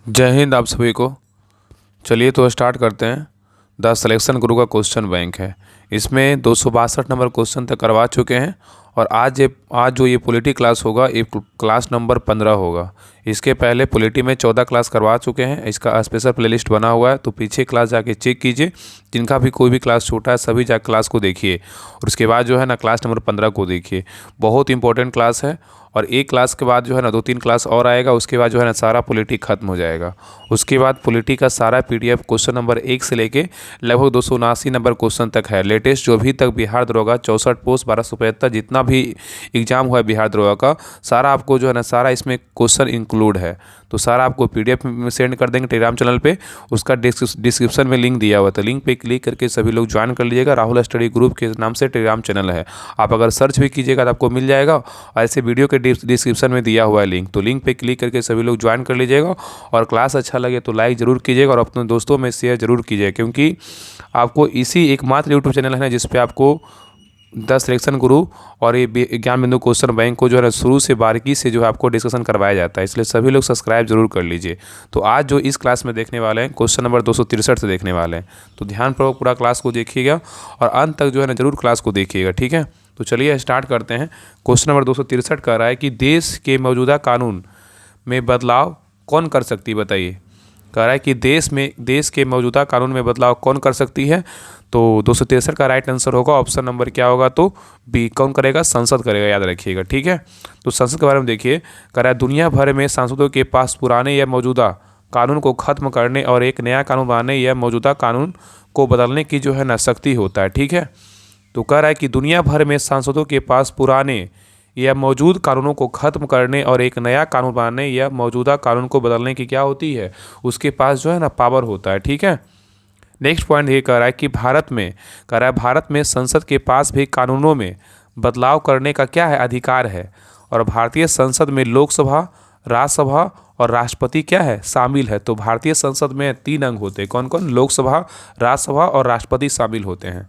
जय हिंद आप सभी को। चलिए तो स्टार्ट करते हैं। द सिलेक्शन गुरु का क्वेश्चन बैंक है। इसमें 262 नंबर क्वेश्चन तक करवा चुके हैं और आज जो ये पॉलिटी क्लास होगा ये क्लास नंबर 15 होगा। इसके पहले पॉलिटी में 14 क्लास करवा चुके हैं। इसका स्पेशल प्लेलिस्ट बना हुआ है, तो पीछे क्लास जाके चेक कीजिए। जिनका भी कोई भी क्लास छूटा है सभी जाकर क्लास को देखिए और उसके बाद जो है ना क्लास नंबर 15 को देखिए। बहुत इंपॉर्टेंट क्लास है और एक क्लास के बाद जो है ना 2-3 क्लास और आएगा। उसके बाद जो है ना सारा पॉलिटी खत्म हो जाएगा। उसके बाद पॉलिटी का सारा पीडीएफ क्वेश्चन नंबर 1 से लेके लगभग 279 नंबर क्वेश्चन तक है। लेटेस्ट जो अभी तक बिहार दरोगा 64 पोस्ट 1275 जितना भी एग्जाम हुआ है बिहार दरोगा का, सारा आपको जो है ना सारा इसमें क्वेश्चन इंक्लूड है। तो सारा आपको पीडीएफ में सेंड कर देंगे टेलीग्राम चैनल पे। उसका डिस्क्रिप्शन में लिंक दिया हुआ था, लिंक पे क्लिक करके सभी लोग ज्वाइन कर लीजिएगा। राहुल स्टडी ग्रुप के नाम से टेलीग्राम चैनल है, आप अगर सर्च भी कीजिएगा तो आपको मिल जाएगा। और ऐसे वीडियो के डिस्क्रिप्शन में दिया हुआ है लिंक, तो लिंक पे क्लिक करके सभी लोग ज्वाइन कर लीजिएगा। और क्लास अच्छा लगे तो लाइक ज़रूर कीजिएगा और अपने दोस्तों में शेयर जरूर कीजिएगा, क्योंकि आपको इसी एकमात्र यूट्यूब चैनल है जिस पे आपको द सिलेक्शन गुरु और ये ज्ञान बिंदु क्वेश्चन बैंक को जो है शुरू से बारीकी से जो है आपको डिस्कशन करवाया जाता है। इसलिए सभी लोग सब्सक्राइब जरूर कर लीजिए। तो आज जो इस क्लास में देखने वाले हैं क्वेश्चन नंबर 263 से देखने वाले हैं, तो ध्यानपूर्वक पूरा क्लास को देखिएगा और अंत तक जो है ना जरूर क्लास को देखिएगा, ठीक है। तो चलिए स्टार्ट करते हैं। क्वेश्चन नंबर 263 कह रहा है कि देश के मौजूदा कानून में बदलाव कौन कर सकती है, बताइए। कह रहा है कि देश के मौजूदा कानून में बदलाव कौन कर सकती है। तो 263 का राइट आंसर होगा ऑप्शन नंबर क्या होगा, तो बी। कौन करेगा? संसद करेगा, याद रखिएगा, ठीक है। तो संसद के बारे में देखिए, कह रहा है दुनिया भर में सांसदों के पास पुराने या मौजूदा कानून को खत्म करने और एक नया कानून बनाने या मौजूदा कानून को बदलने की जो है ना शक्ति होता है, ठीक है। तो कह रहा है कि दुनिया भर में सांसदों के पास पुराने या मौजूद कानूनों को ख़त्म करने और एक नया कानून बनाने या मौजूदा कानून को बदलने की क्या होती है, उसके पास जो है ना पावर होता है, ठीक है। नेक्स्ट पॉइंट ये कह रहा है कि भारत में संसद के पास भी कानूनों में बदलाव करने का क्या है, अधिकार है। और भारतीय संसद में लोकसभा, राज्यसभा और राष्ट्रपति क्या है, शामिल है। तो भारतीय संसद में 3 अंग होते हैं, कौन कौन? लोकसभा, राज्यसभा और राष्ट्रपति शामिल होते हैं।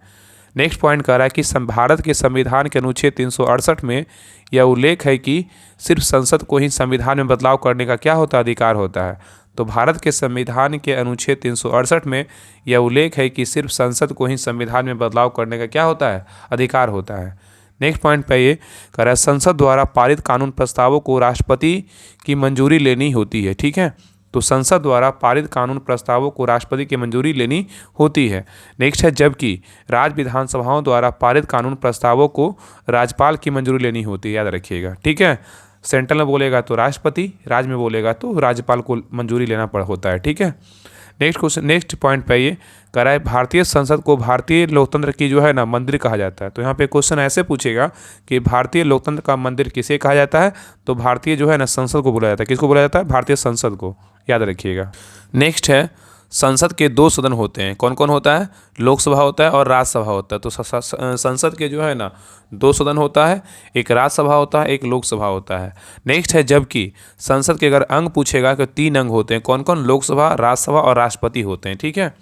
नेक्स्ट पॉइंट कह रहा है कि भारत के संविधान के अनुच्छेद 368 में यह उल्लेख है कि सिर्फ संसद को ही संविधान में बदलाव करने का क्या होता है, अधिकार होता है। तो भारत के संविधान के अनुच्छेद 368 में यह उल्लेख है कि सिर्फ संसद को ही संविधान में बदलाव करने का क्या होता है, अधिकार होता है। नेक्स्ट पॉइंट पे ये कह रहा है संसद द्वारा पारित कानून प्रस्तावों को राष्ट्रपति की मंजूरी लेनी होती है, ठीक है। तो संसद द्वारा पारित कानून प्रस्तावों को राष्ट्रपति की मंजूरी लेनी होती है। नेक्स्ट है जबकि राज्य विधानसभाओं द्वारा पारित कानून प्रस्तावों को राज्यपाल की मंजूरी लेनी होती है, याद रखिएगा, ठीक है। सेंट्रल में बोलेगा तो राष्ट्रपति, राज्य में बोलेगा तो राज्यपाल को मंजूरी लेना होता है, ठीक है। नेक्स्ट पॉइंट पे ये कह रहा है भारतीय संसद को भारतीय लोकतंत्र की जो है ना मंदिर कहा जाता है। तो यहाँ पे क्वेश्चन ऐसे पूछेगा कि भारतीय लोकतंत्र का मंदिर किसे कहा जाता है, तो भारतीय जो है ना संसद को बोला जाता है। किसको बोला जाता है? भारतीय संसद को, याद रखिएगा। नेक्स्ट है संसद के 2 सदन होते हैं, कौन कौन होता है? लोकसभा होता है और राज्यसभा होता है। तो संसद के जो है ना 2 सदन होता है, एक राज्यसभा होता है, एक लोकसभा होता है। नेक्स्ट है जबकि संसद के अगर अंग पूछेगा तो 3 अंग होते हैं, कौन कौन? लोकसभा, राज्यसभा और राष्ट्रपति होते हैं, ठीक है।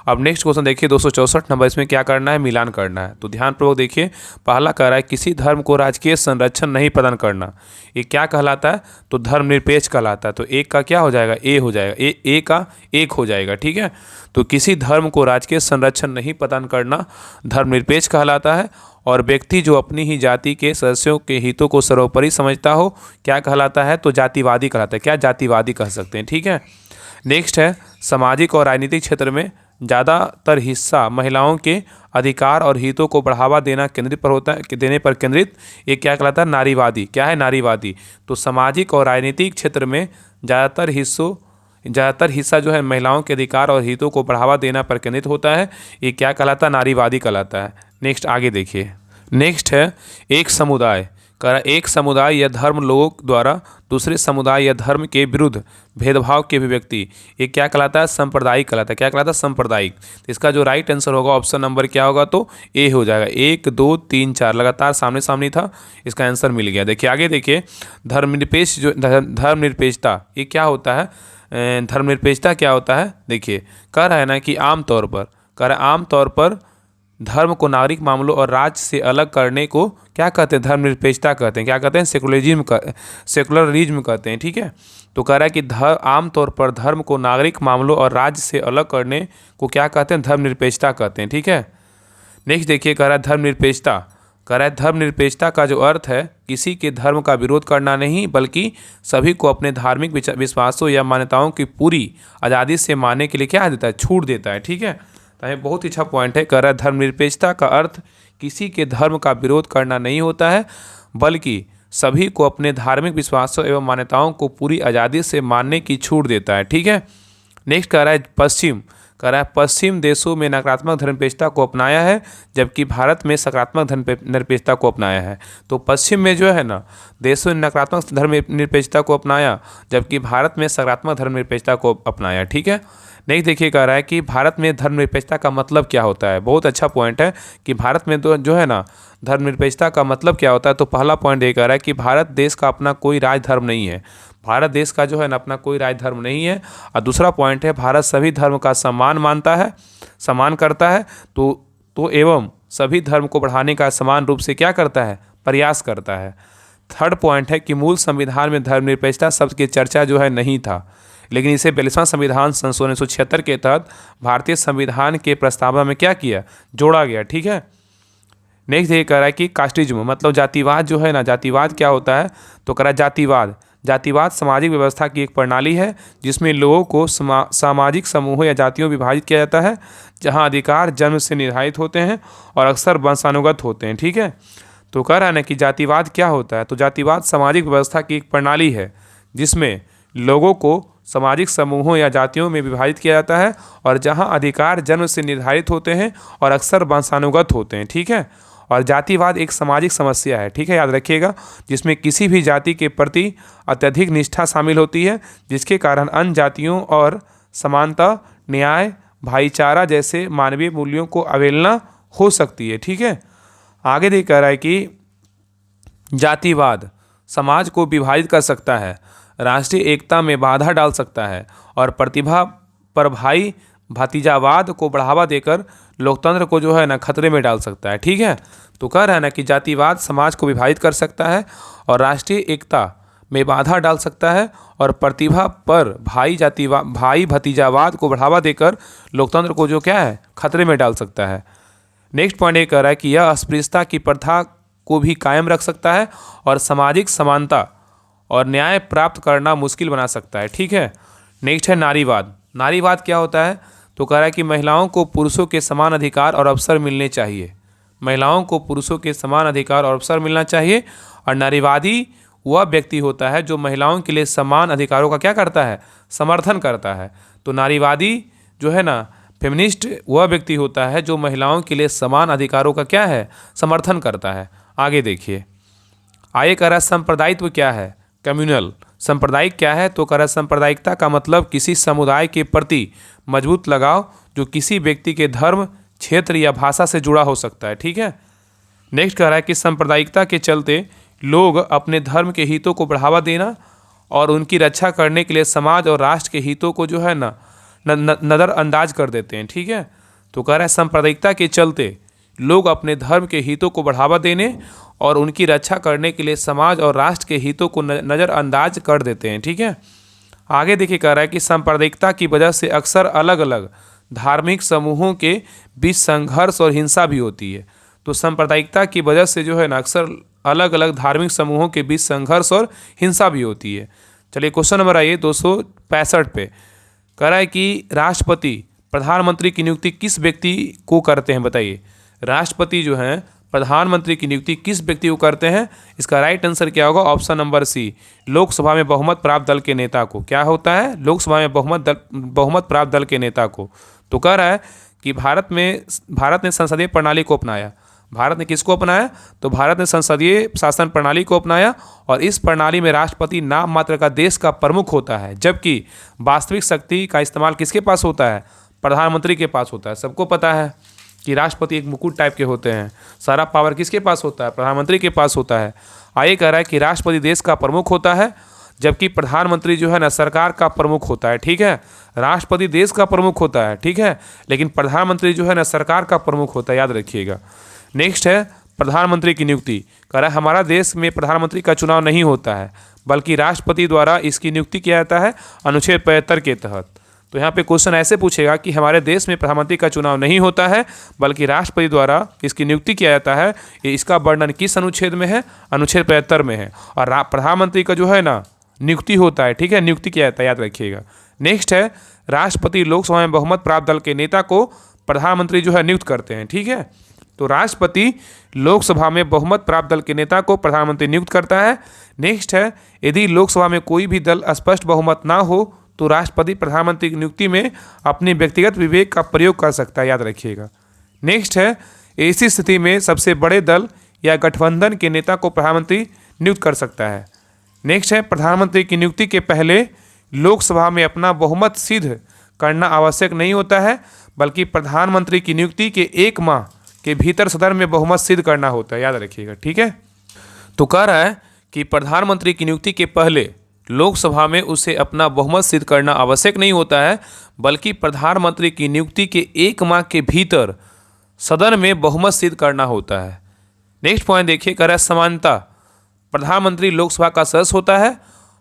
अब नेक्स्ट क्वेश्चन देखिए 264 नंबर, इसमें क्या करना है, मिलान करना है। तो ध्यानपूर्वक देखिए, पहला कह रहा है किसी धर्म को राजकीय संरक्षण नहीं प्रदान करना, ये क्या कहलाता है? तो धर्मनिरपेक्ष कहलाता है। तो एक का क्या हो जाएगा? ए हो जाएगा, ए का 1 हो जाएगा, ठीक है। तो किसी धर्म को राजकीय संरक्षण नहीं प्रदान करना धर्मनिरपेक्ष कहलाता है। और व्यक्ति जो अपनी ही जाति के सदस्यों के हितों को सर्वोपरि समझता हो, क्या कहलाता है? तो जातिवादी कहलाता है। क्या? जातिवादी कह सकते हैं, ठीक है। नेक्स्ट है सामाजिक और राजनीतिक क्षेत्र में ज़्यादातर हिस्सा महिलाओं के अधिकार और हितों को बढ़ावा देना केंद्रित पर होता है, देने पर केंद्रित, ये क्या कहलाता है? नारीवादी। क्या है? नारीवादी। तो सामाजिक और राजनीतिक क्षेत्र में ज़्यादातर हिस्सा जो है महिलाओं के अधिकार और हितों को बढ़ावा देना पर केंद्रित होता है, ये क्या कहलाता है? नारीवादी कहलाता है। नेक्स्ट आगे देखिए, नेक्स्ट है एक समुदाय। कह रहा एक समुदाय या धर्म लोगों द्वारा दूसरे समुदाय या धर्म के विरुद्ध भेदभाव की अभिव्यक्ति, ये क्या कहलाता है? सांप्रदायिक कहलाता है। क्या कहलाता है? सांप्रदायिक। तो इसका जो राइट आंसर होगा ऑप्शन नंबर क्या होगा, तो ए हो जाएगा। 1 2 3 4 लगातार सामने सामने था, इसका आंसर मिल गया। देखिए आगे देखिए, धर्मनिरपेक्षता ये क्या होता है? धर्मनिरपेक्षता क्या होता है? देखिए कह रहा है ना कि आमतौर पर धर्म को नागरिक मामलों और राज्य से अलग करने को क्या कहते हैं? धर्मनिरपेक्षता कहते हैं। क्या कहते हैं? सेकुलरिज्म कहते हैं। ठीक है, तो कह रहा है कि आमतौर पर धर्म को नागरिक मामलों और राज्य से अलग करने को क्या कहते हैं? धर्मनिरपेक्षता कहते हैं। ठीक है, नेक्स्ट देखिए, कह रहा है धर्मनिरपेक्षता। कह रहा है धर्मनिरपेक्षता का जो अर्थ है किसी के धर्म का विरोध करना नहीं, बल्कि सभी को अपने धार्मिक विश्वासों या मान्यताओं की पूरी आज़ादी से मानने के लिए क्या देता है? छूट देता है। ठीक है, तो ये बहुत ही अच्छा पॉइंट है। कह रहा है धर्मनिरपेक्षता का अर्थ किसी के धर्म का विरोध करना नहीं होता है, बल्कि सभी को अपने धार्मिक विश्वासों एवं मान्यताओं को पूरी आज़ादी से मानने की छूट देता है। ठीक है, नेक्स्ट कह रहा है पश्चिम। कह रहा है पश्चिम देशों में नकारात्मक धर्मनिरपेक्षता को अपनाया है, जबकि भारत में सकारात्मक धर्मनिरपेक्षता को अपनाया है। तो पश्चिम में जो है ना, देशों ने नकारात्मक धर्मनिरपेक्षता को अपनाया, जबकि भारत में सकारात्मक धर्मनिरपेक्षता को अपनाया। ठीक है, नेक्स्ट देखिए, कह रहा है कि भारत में धर्मनिरपेक्षता का मतलब क्या होता है। बहुत अच्छा पॉइंट है कि भारत में तो जो है ना, धर्मनिरपेक्षता का मतलब क्या होता है। तो पहला पॉइंट ये कह रहा है कि भारत देश का अपना कोई राज धर्म नहीं है। भारत देश का जो है ना अपना कोई राज धर्म नहीं है। और दूसरा पॉइंट है, भारत सभी धर्म का सम्मान मानता है, सम्मान करता है, तो एवं सभी धर्म को बढ़ाने का समान रूप से क्या करता है? प्रयास करता है। थर्ड पॉइंट है कि मूल संविधान में धर्मनिरपेक्षता शब्द की चर्चा जो है नहीं था, लेकिन इसे 42वां संविधान संशोधन 1976 के तहत भारतीय संविधान के प्रस्तावना में क्या किया? जोड़ा गया। ठीक है, नेक्स्ट ये कह रहा है कि कास्टिज्म मतलब जातिवाद जो है ना, जातिवाद क्या होता है? तो कह रहा है जातिवाद सामाजिक व्यवस्था की एक प्रणाली है जिसमें लोगों को सामाजिक समूहों या जातियों में विभाजित किया जाता है, जहां अधिकार जन्म से निर्धारित होते हैं और अक्सर वंशानुगत होते हैं। ठीक है, तो कह रहा है ना कि जातिवाद क्या होता है? तो जातिवाद सामाजिक व्यवस्था की एक प्रणाली है जिसमें लोगों को सामाजिक समूहों या जातियों में विभाजित किया जाता है और जहां अधिकार जन्म से निर्धारित होते हैं और अक्सर वंशानुगत होते हैं। ठीक है, और जातिवाद एक सामाजिक समस्या है। ठीक है, याद रखिएगा, जिसमें किसी भी जाति के प्रति अत्यधिक निष्ठा शामिल होती है, जिसके कारण अन्य जातियों और समानता, न्याय, भाईचारा जैसे मानवीय मूल्यों को अवहेलना हो सकती है। ठीक है, आगे देख कह रहा है कि जातिवाद समाज को विभाजित कर सकता है, राष्ट्रीय एकता में बाधा डाल सकता है और प्रतिभा पर भाई भतीजावाद को बढ़ावा देकर लोकतंत्र को जो है ना खतरे में डाल सकता है। ठीक है, तो कह रहा है ना कि जातिवाद समाज को विभाजित कर सकता है और राष्ट्रीय एकता में बाधा डाल सकता है और प्रतिभा पर भाई भतीजावाद को बढ़ावा देकर लोकतंत्र को जो क्या है? खतरे में डाल सकता है। नेक्स्ट पॉइंट ये कह रहा है कि यह अस्पृश्यता की प्रथा को भी कायम रख सकता है और सामाजिक समानता और न्याय प्राप्त करना मुश्किल बना सकता है। ठीक है, नेक्स्ट है नारीवाद। नारीवाद क्या होता है? तो कह रहा है कि महिलाओं को पुरुषों के समान अधिकार और अवसर मिलने चाहिए। महिलाओं को पुरुषों के समान अधिकार और अवसर मिलना चाहिए। और नारीवादी वह व्यक्ति होता है जो महिलाओं के लिए समान अधिकारों का क्या करता है? समर्थन करता है। तो नारीवादी जो है ना, फेमिनिस्ट वह व्यक्ति होता है जो महिलाओं के लिए समान अधिकारों का क्या है? समर्थन करता है। आगे देखिए, आगे कह रहा है सांप्रदायित्व क्या है? कम्युनल। सांप्रदायिक क्या है? तो कह रहा है सांप्रदायिकता का मतलब किसी समुदाय के प्रति मजबूत लगाव जो किसी व्यक्ति के धर्म, क्षेत्र या भाषा से जुड़ा हो सकता है। ठीक है, नेक्स्ट कह रहा है कि सांप्रदायिकता के चलते लोग अपने धर्म के हितों को बढ़ावा देना और उनकी रक्षा करने के लिए समाज और राष्ट्र के हितों को जो है ना नज़रअंदाज कर देते हैं। ठीक है, तो कह रहा है सांप्रदायिकता के चलते लोग अपने धर्म के हितों को बढ़ावा देने और उनकी रक्षा करने के लिए समाज और राष्ट्र के हितों को नज़रअंदाज कर देते हैं। ठीक है, आगे देखिए कह रहा है कि सांप्रदायिकता की वजह से अक्सर अलग अलग धार्मिक समूहों के बीच संघर्ष और हिंसा भी होती है। तो सांप्रदायिकता की वजह से जो है ना अक्सर अलग अलग धार्मिक समूहों के बीच संघर्ष और हिंसा भी होती है। चलिए क्वेश्चन नंबर आइए 265 पे। कह रहा है कि राष्ट्रपति प्रधानमंत्री की नियुक्ति किस व्यक्ति को करते हैं? बताइए, राष्ट्रपति जो हैं प्रधानमंत्री की नियुक्ति किस व्यक्ति को करते हैं? इसका राइट आंसर क्या होगा? ऑप्शन नंबर सी, लोकसभा में बहुमत प्राप्त दल के नेता को। क्या होता है? लोकसभा में बहुमत प्राप्त दल के नेता को। तो कह रहा है कि भारत ने संसदीय प्रणाली को अपनाया। भारत ने किसको अपनाया? तो भारत ने संसदीय शासन प्रणाली को अपनाया और इस प्रणाली में राष्ट्रपति नाम मात्र का देश का प्रमुख होता है, जबकि वास्तविक शक्ति का इस्तेमाल किसके पास होता है? प्रधानमंत्री के पास होता है। सबको पता है कि राष्ट्रपति एक मुकुट टाइप के होते हैं, सारा पावर किसके पास होता है? प्रधानमंत्री के पास होता है। आगे कह रहा है कि राष्ट्रपति देश का प्रमुख होता है, जबकि प्रधानमंत्री जो है ना सरकार का प्रमुख होता है, ठीक है। राष्ट्रपति देश का प्रमुख होता है, ठीक है, लेकिन प्रधानमंत्री जो है ना सरकार का प्रमुख होता है, याद रखिएगा। नेक्स्ट है प्रधानमंत्री की नियुक्ति। कह रहा है हमारा देश में प्रधानमंत्री का चुनाव नहीं होता है, बल्कि राष्ट्रपति द्वारा इसकी नियुक्ति किया जाता है अनुच्छेद 75 के तहत। तो यहाँ पे क्वेश्चन ऐसे पूछेगा कि हमारे देश में प्रधानमंत्री का चुनाव नहीं होता है, बल्कि राष्ट्रपति द्वारा इसकी नियुक्ति किया जाता है। ये इसका वर्णन किस अनुच्छेद में है? अनुच्छेद 75 में है। और प्रधानमंत्री का जो है ना नियुक्ति होता है, ठीक है, नियुक्ति किया जाता है, याद रखिएगा। नेक्स्ट है राष्ट्रपति लोकसभा में बहुमत प्राप्त दल के नेता को प्रधानमंत्री जो है नियुक्त करते हैं, ठीक है। तो राष्ट्रपति लोकसभा में बहुमत प्राप्त दल के नेता को प्रधानमंत्री नियुक्त करता है। नेक्स्ट है यदि लोकसभा में कोई भी दल स्पष्ट बहुमत ना हो तो राष्ट्रपति प्रधानमंत्री की नियुक्ति में अपने व्यक्तिगत विवेक का प्रयोग कर सकता है, याद रखिएगा। नेक्स्ट है ऐसी स्थिति में सबसे बड़े दल या गठबंधन के नेता को प्रधानमंत्री नियुक्त कर सकता है। नेक्स्ट है प्रधानमंत्री की नियुक्ति के पहले लोकसभा में अपना बहुमत सिद्ध करना आवश्यक नहीं होता है, बल्कि प्रधानमंत्री की नियुक्ति के 1 माह के भीतर सदन में बहुमत सिद्ध करना होता है, याद रखिएगा, ठीक है। तो कह रहा है कि प्रधानमंत्री की नियुक्ति के पहले लोकसभा में उसे अपना बहुमत सिद्ध करना आवश्यक नहीं होता है, बल्कि प्रधानमंत्री की नियुक्ति के 1 माह के भीतर सदन में बहुमत सिद्ध करना होता है। नेक्स्ट पॉइंट देखिए, कह रहा है समानता। प्रधानमंत्री लोकसभा का सदस्य होता है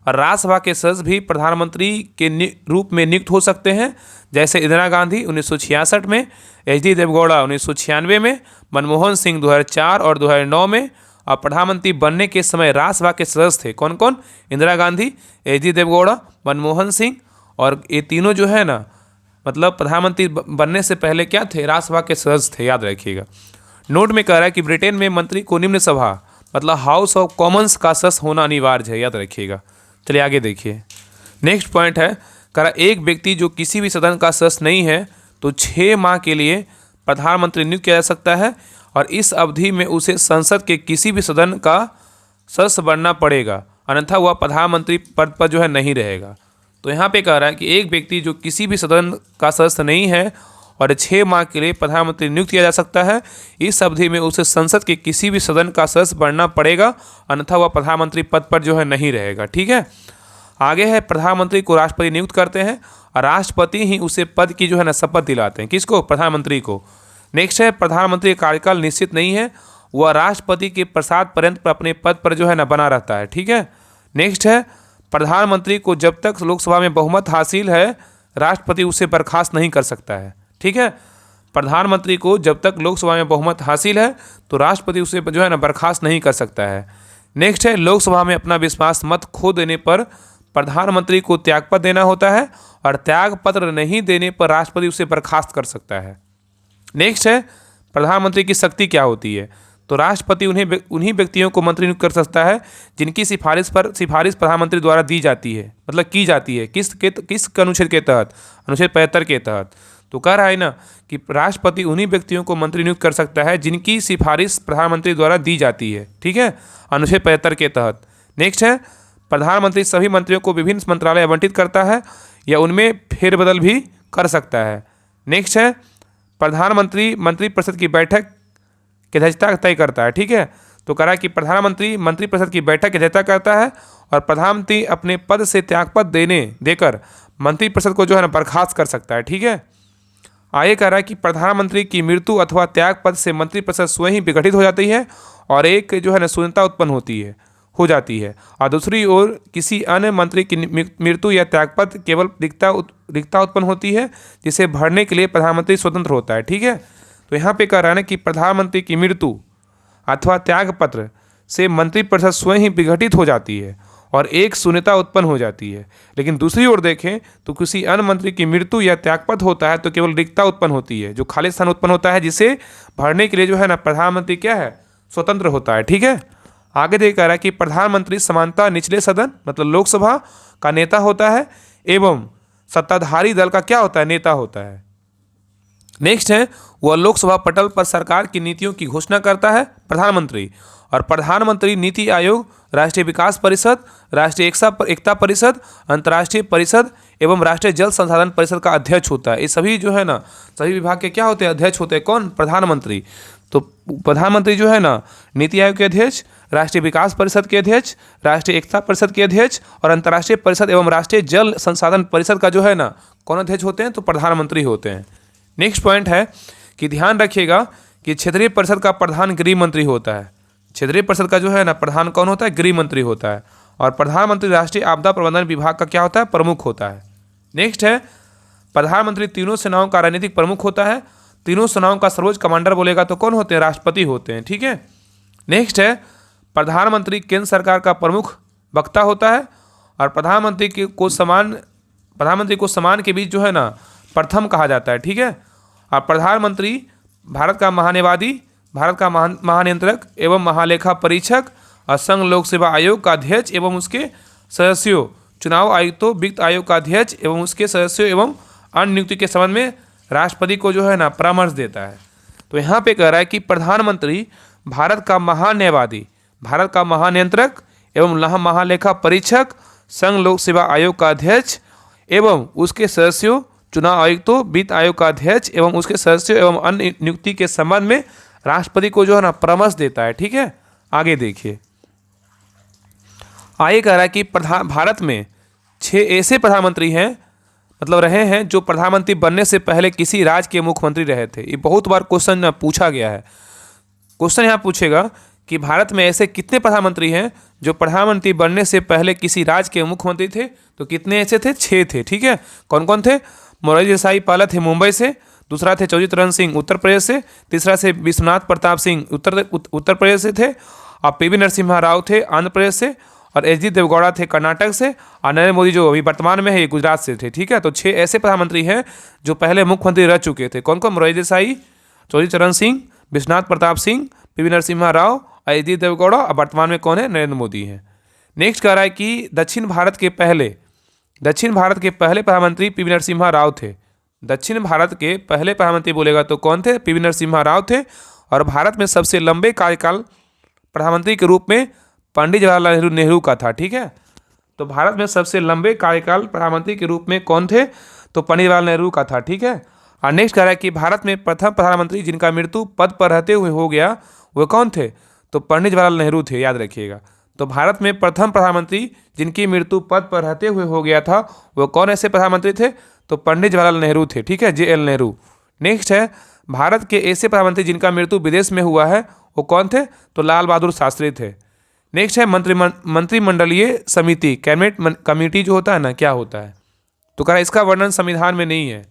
और राज्यसभा के सदस्य भी प्रधानमंत्री के रूप में नियुक्त हो सकते हैं, जैसे इंदिरा गांधी 1966 में, एच.डी. देवेगौड़ा 1996 में, मनमोहन सिंह 2004 और 2009 में। और प्रधानमंत्री बनने के समय राज्यसभा के सदस्य थे कौन कौन? इंदिरा गांधी, एच.डी. देवेगौड़ा, मनमोहन सिंह, और ये तीनों जो है ना मतलब प्रधानमंत्री बनने से पहले क्या थे? राज्यसभा के सदस्य थे, याद रखिएगा। नोट में कह रहा है कि ब्रिटेन में मंत्री को निम्न सभा मतलब हाउस ऑफ कॉमन्स का सदस्य होना अनिवार्य है, याद रखिएगा। चलिए आगे देखिए। नेक्स्ट पॉइंट है, कह रहा एक व्यक्ति जो किसी भी सदन का सदस्य नहीं है तो 6 माह के लिए प्रधानमंत्री नियुक्त किया जा सकता है, और इस अवधि में उसे संसद के किसी भी सदन का सदस्य बनना पड़ेगा, अन्यथा वह प्रधानमंत्री पद पर जो है नहीं रहेगा। तो यहाँ पे कह रहा है कि एक व्यक्ति जो किसी भी सदन का सदस्य नहीं है और 6 माह के लिए प्रधानमंत्री नियुक्त किया जा सकता है, इस अवधि में उसे संसद के किसी भी सदन का सदस्य बनना पड़ेगा, अन्यथा वह प्रधानमंत्री पद पर जो है नहीं रहेगा, ठीक है। आगे है प्रधानमंत्री को राष्ट्रपति नियुक्त करते हैं और राष्ट्रपति ही उसे पद की जो है ना शपथ दिलाते हैं। किसको? प्रधानमंत्री को। नेक्स्ट है प्रधानमंत्री का कार्यकाल निश्चित नहीं है, वह राष्ट्रपति के प्रसाद पर्यंत अपने पद पर जो है ना बना रहता है, ठीक है। नेक्स्ट है प्रधानमंत्री को जब तक लोकसभा में बहुमत हासिल है राष्ट्रपति उसे बर्खास्त नहीं कर सकता है, ठीक है। प्रधानमंत्री को जब तक लोकसभा में बहुमत हासिल है तो राष्ट्रपति उसे जो है ना बर्खास्त नहीं कर सकता है। नेक्स्ट है लोकसभा में अपना विश्वास मत खो देने पर प्रधानमंत्री को त्यागपत्र देना होता है, और त्यागपत्र नहीं देने पर राष्ट्रपति उसे बर्खास्त कर सकता है। नेक्स्ट है प्रधानमंत्री की शक्ति क्या होती है? तो राष्ट्रपति उन्हीं व्यक्तियों को मंत्री नियुक्त कर सकता है जिनकी सिफारिश प्रधानमंत्री द्वारा दी जाती है, मतलब की जाती है। किस अनुच्छेद के तहत? अनुच्छेद 75 के तहत। तो कह रहा है ना कि राष्ट्रपति उन्हीं व्यक्तियों को मंत्री नियुक्त कर सकता है जिनकी सिफारिश प्रधानमंत्री द्वारा दी जाती है, ठीक है, अनुच्छेद 75 के तहत। नेक्स्ट है प्रधानमंत्री सभी मंत्रियों को विभिन्न मंत्रालय आवंटित करता है या उनमें फेरबदल भी कर सकता है। नेक्स्ट है प्रधानमंत्री मंत्रिपरिषद की बैठक की अध्यक्षता तय करता है, ठीक है। तो कह रहा है कि प्रधानमंत्री मंत्रिपरिषद की बैठक की अध्यक्षता करता है और प्रधानमंत्री अपने पद से त्यागपत्र देकर मंत्रिपरिषद को जो है ना बर्खास्त कर सकता है, ठीक है। आगे कह रहा है कि प्रधानमंत्री की मृत्यु अथवा त्यागपत्र से मंत्रिपरिषद स्वयं ही विघटित हो जाती है और एक जो है ना शून्यता उत्पन्न हो जाती है, और दूसरी ओर किसी अन्य मंत्री की मृत्यु या त्यागपत्र केवल रिक्तता उत्पन्न होती है जिसे भरने के लिए प्रधानमंत्री स्वतंत्र होता है, ठीक है। तो यहाँ पे कह रहा है कि प्रधानमंत्री की मृत्यु अथवा त्यागपत्र से मंत्रिपरिषद स्वयं ही विघटित हो जाती है और एक शून्यता उत्पन्न हो जाती है, लेकिन दूसरी ओर देखें तो किसी अन्य मंत्री की मृत्यु या त्यागपत्र होता है तो केवल रिक्तता उत्पन्न होती है, जो खाली स्थान उत्पन्न होता है जिसे भरने के लिए जो है ना प्रधानमंत्री क्या है? स्वतंत्र होता है, ठीक है। आगे देख रहा है कि प्रधानमंत्री समानता निचले सदन मतलब लोकसभा का नेता होता है एवं सत्ताधारी दल का क्या होता है? नेता होता है। नेक्स्ट है वह लोकसभा पटल पर सरकार की नीतियों की घोषणा करता है प्रधानमंत्री, और प्रधानमंत्री नीति आयोग, राष्ट्रीय विकास परिषद, राष्ट्रीय एकता परिषद, अंतर्राष्ट्रीय परिषद एवं राष्ट्रीय जल संसाधन परिषद का अध्यक्ष होता है। ये सभी जो है ना सभी विभाग के क्या होते हैं? अध्यक्ष होते हैं। कौन? प्रधानमंत्री। तो प्रधानमंत्री जो है ना नीति आयोग के अध्यक्ष, राष्ट्रीय विकास परिषद के अध्यक्ष, राष्ट्रीय एकता परिषद के अध्यक्ष और अंतर्राष्ट्रीय परिषद एवं राष्ट्रीय जल संसाधन परिषद का जो है ना कौन अध्यक्ष होते हैं, तो प्रधानमंत्री होते हैं। नेक्स्ट पॉइंट है कि ध्यान रखिएगा कि क्षेत्रीय परिषद का प्रधान गृह मंत्री होता है। क्षेत्रीय परिषद का जो है ना प्रधान कौन होता है, गृह मंत्री होता है। और प्रधानमंत्री राष्ट्रीय आपदा प्रबंधन विभाग का क्या होता है, प्रमुख होता है। नेक्स्ट है प्रधानमंत्री तीनों सेनाओं का राजनीतिक प्रमुख होता है। तीनों सेनाओं का सर्वोच्च कमांडर बोलेगा तो कौन होते हैं, राष्ट्रपति होते हैं। ठीक है। नेक्स्ट है प्रधानमंत्री केंद्र सरकार का प्रमुख वक्ता होता है और प्रधानमंत्री को सम्मान के बीच जो है ना प्रथम कहा जाता है। ठीक है। और प्रधानमंत्री भारत का महान्यायवादी, भारत का महानियंत्रक एवं महालेखा परीक्षक और संघ लोक सेवा आयोग का अध्यक्ष एवं उसके सदस्यों, चुनाव आयुक्तों, वित्त आयोग का अध्यक्ष एवं उसके सदस्यों एवं अन्य नियुक्ति के संबंध में राष्ट्रपति को जो है ना परामर्श देता है। तो यहाँ पे कह रहा है कि प्रधानमंत्री भारत का महान्यायवादी, भारत का महानियंत्रक एवं महालेखा परीक्षक, संघ लोक सेवा आयोग का अध्यक्ष एवं उसके सदस्यों, चुनाव आयुक्तों, वित्त आयोग का अध्यक्ष एवं उसके सदस्यों एवं अन्य नियुक्ति के संबंध में राष्ट्रपति को जो है ना परामर्श देता है। ठीक है। आगे देखिए, आगे कह रहा है कि भारत में 6 ऐसे प्रधानमंत्री हैं, मतलब रहे हैं, जो प्रधानमंत्री बनने से पहले किसी राज्य के मुख्यमंत्री रहे थे। ये बहुत बार क्वेश्चन पूछा गया है। क्वेश्चन यहाँ पूछेगा कि भारत में ऐसे कितने प्रधानमंत्री हैं जो प्रधानमंत्री बनने से पहले किसी राज्य के मुख्यमंत्री थे, तो कितने ऐसे थे, 6 थे। ठीक है। कौन कौन थे, मोरारजी देसाई पहला थे मुंबई से, दूसरा थे चौधरी चरण सिंह उत्तर प्रदेश से, तीसरा से विश्वनाथ प्रताप सिंह उत्तर प्रदेश से थे, और पीवी नरसिम्हा राव थे आंध्र प्रदेश से, और एच.डी. देवगौड़ा थे कर्नाटक से, और नरेंद्र मोदी जो अभी वर्तमान में है ये गुजरात से थे। ठीक है। तो 6 ऐसे प्रधानमंत्री हैं जो पहले मुख्यमंत्री रह चुके थे। कौन कौन, मोरारजी देसाई, चौधरी चरण सिंह, विश्वनाथ प्रताप सिंह, पीवी नरसिम्हा राव और एच.डी. देवगौड़ा, और वर्तमान में कौन है, नरेंद्र मोदी हैं। नेक्स्ट कह रहा है कि दक्षिण भारत के पहले प्रधानमंत्री पीवी नरसिम्हा राव थे। दक्षिण भारत के पहले प्रधानमंत्री बोलेगा तो कौन थे, पीवी नरसिम्हा राव थे। और भारत में सबसे लंबे कार्यकाल प्रधानमंत्री के रूप में पंडित जवाहरलाल नेहरू का था। ठीक है। तो भारत में सबसे लंबे कार्यकाल प्रधानमंत्री के रूप में कौन थे, तो पंडित जवाहरलाल नेहरू का था। ठीक है। और नेक्स्ट कह रहा है कि भारत में प्रथम प्रधानमंत्री जिनका मृत्यु पद पर रहते हुए हो गया वो कौन थे, तो पंडित जवाहरलाल नेहरू थे। याद रखिएगा। तो भारत में प्रथम प्रधानमंत्री जिनकी मृत्यु पद पर रहते हुए हो गया था वो कौन ऐसे प्रधानमंत्री थे, तो पंडित जवाहरलाल नेहरू थे। ठीक है, JL नेहरू। नेक्स्ट है भारत के ऐसे प्रधानमंत्री जिनका मृत्यु विदेश में हुआ है वो कौन थे, तो लाल बहादुर शास्त्री थे। नेक्स्ट है मंत्रिमंडलीय समिति, कैबिनेट कमेटी जो होता है ना, क्या होता है, तो कह रहा है इसका वर्णन संविधान में नहीं है।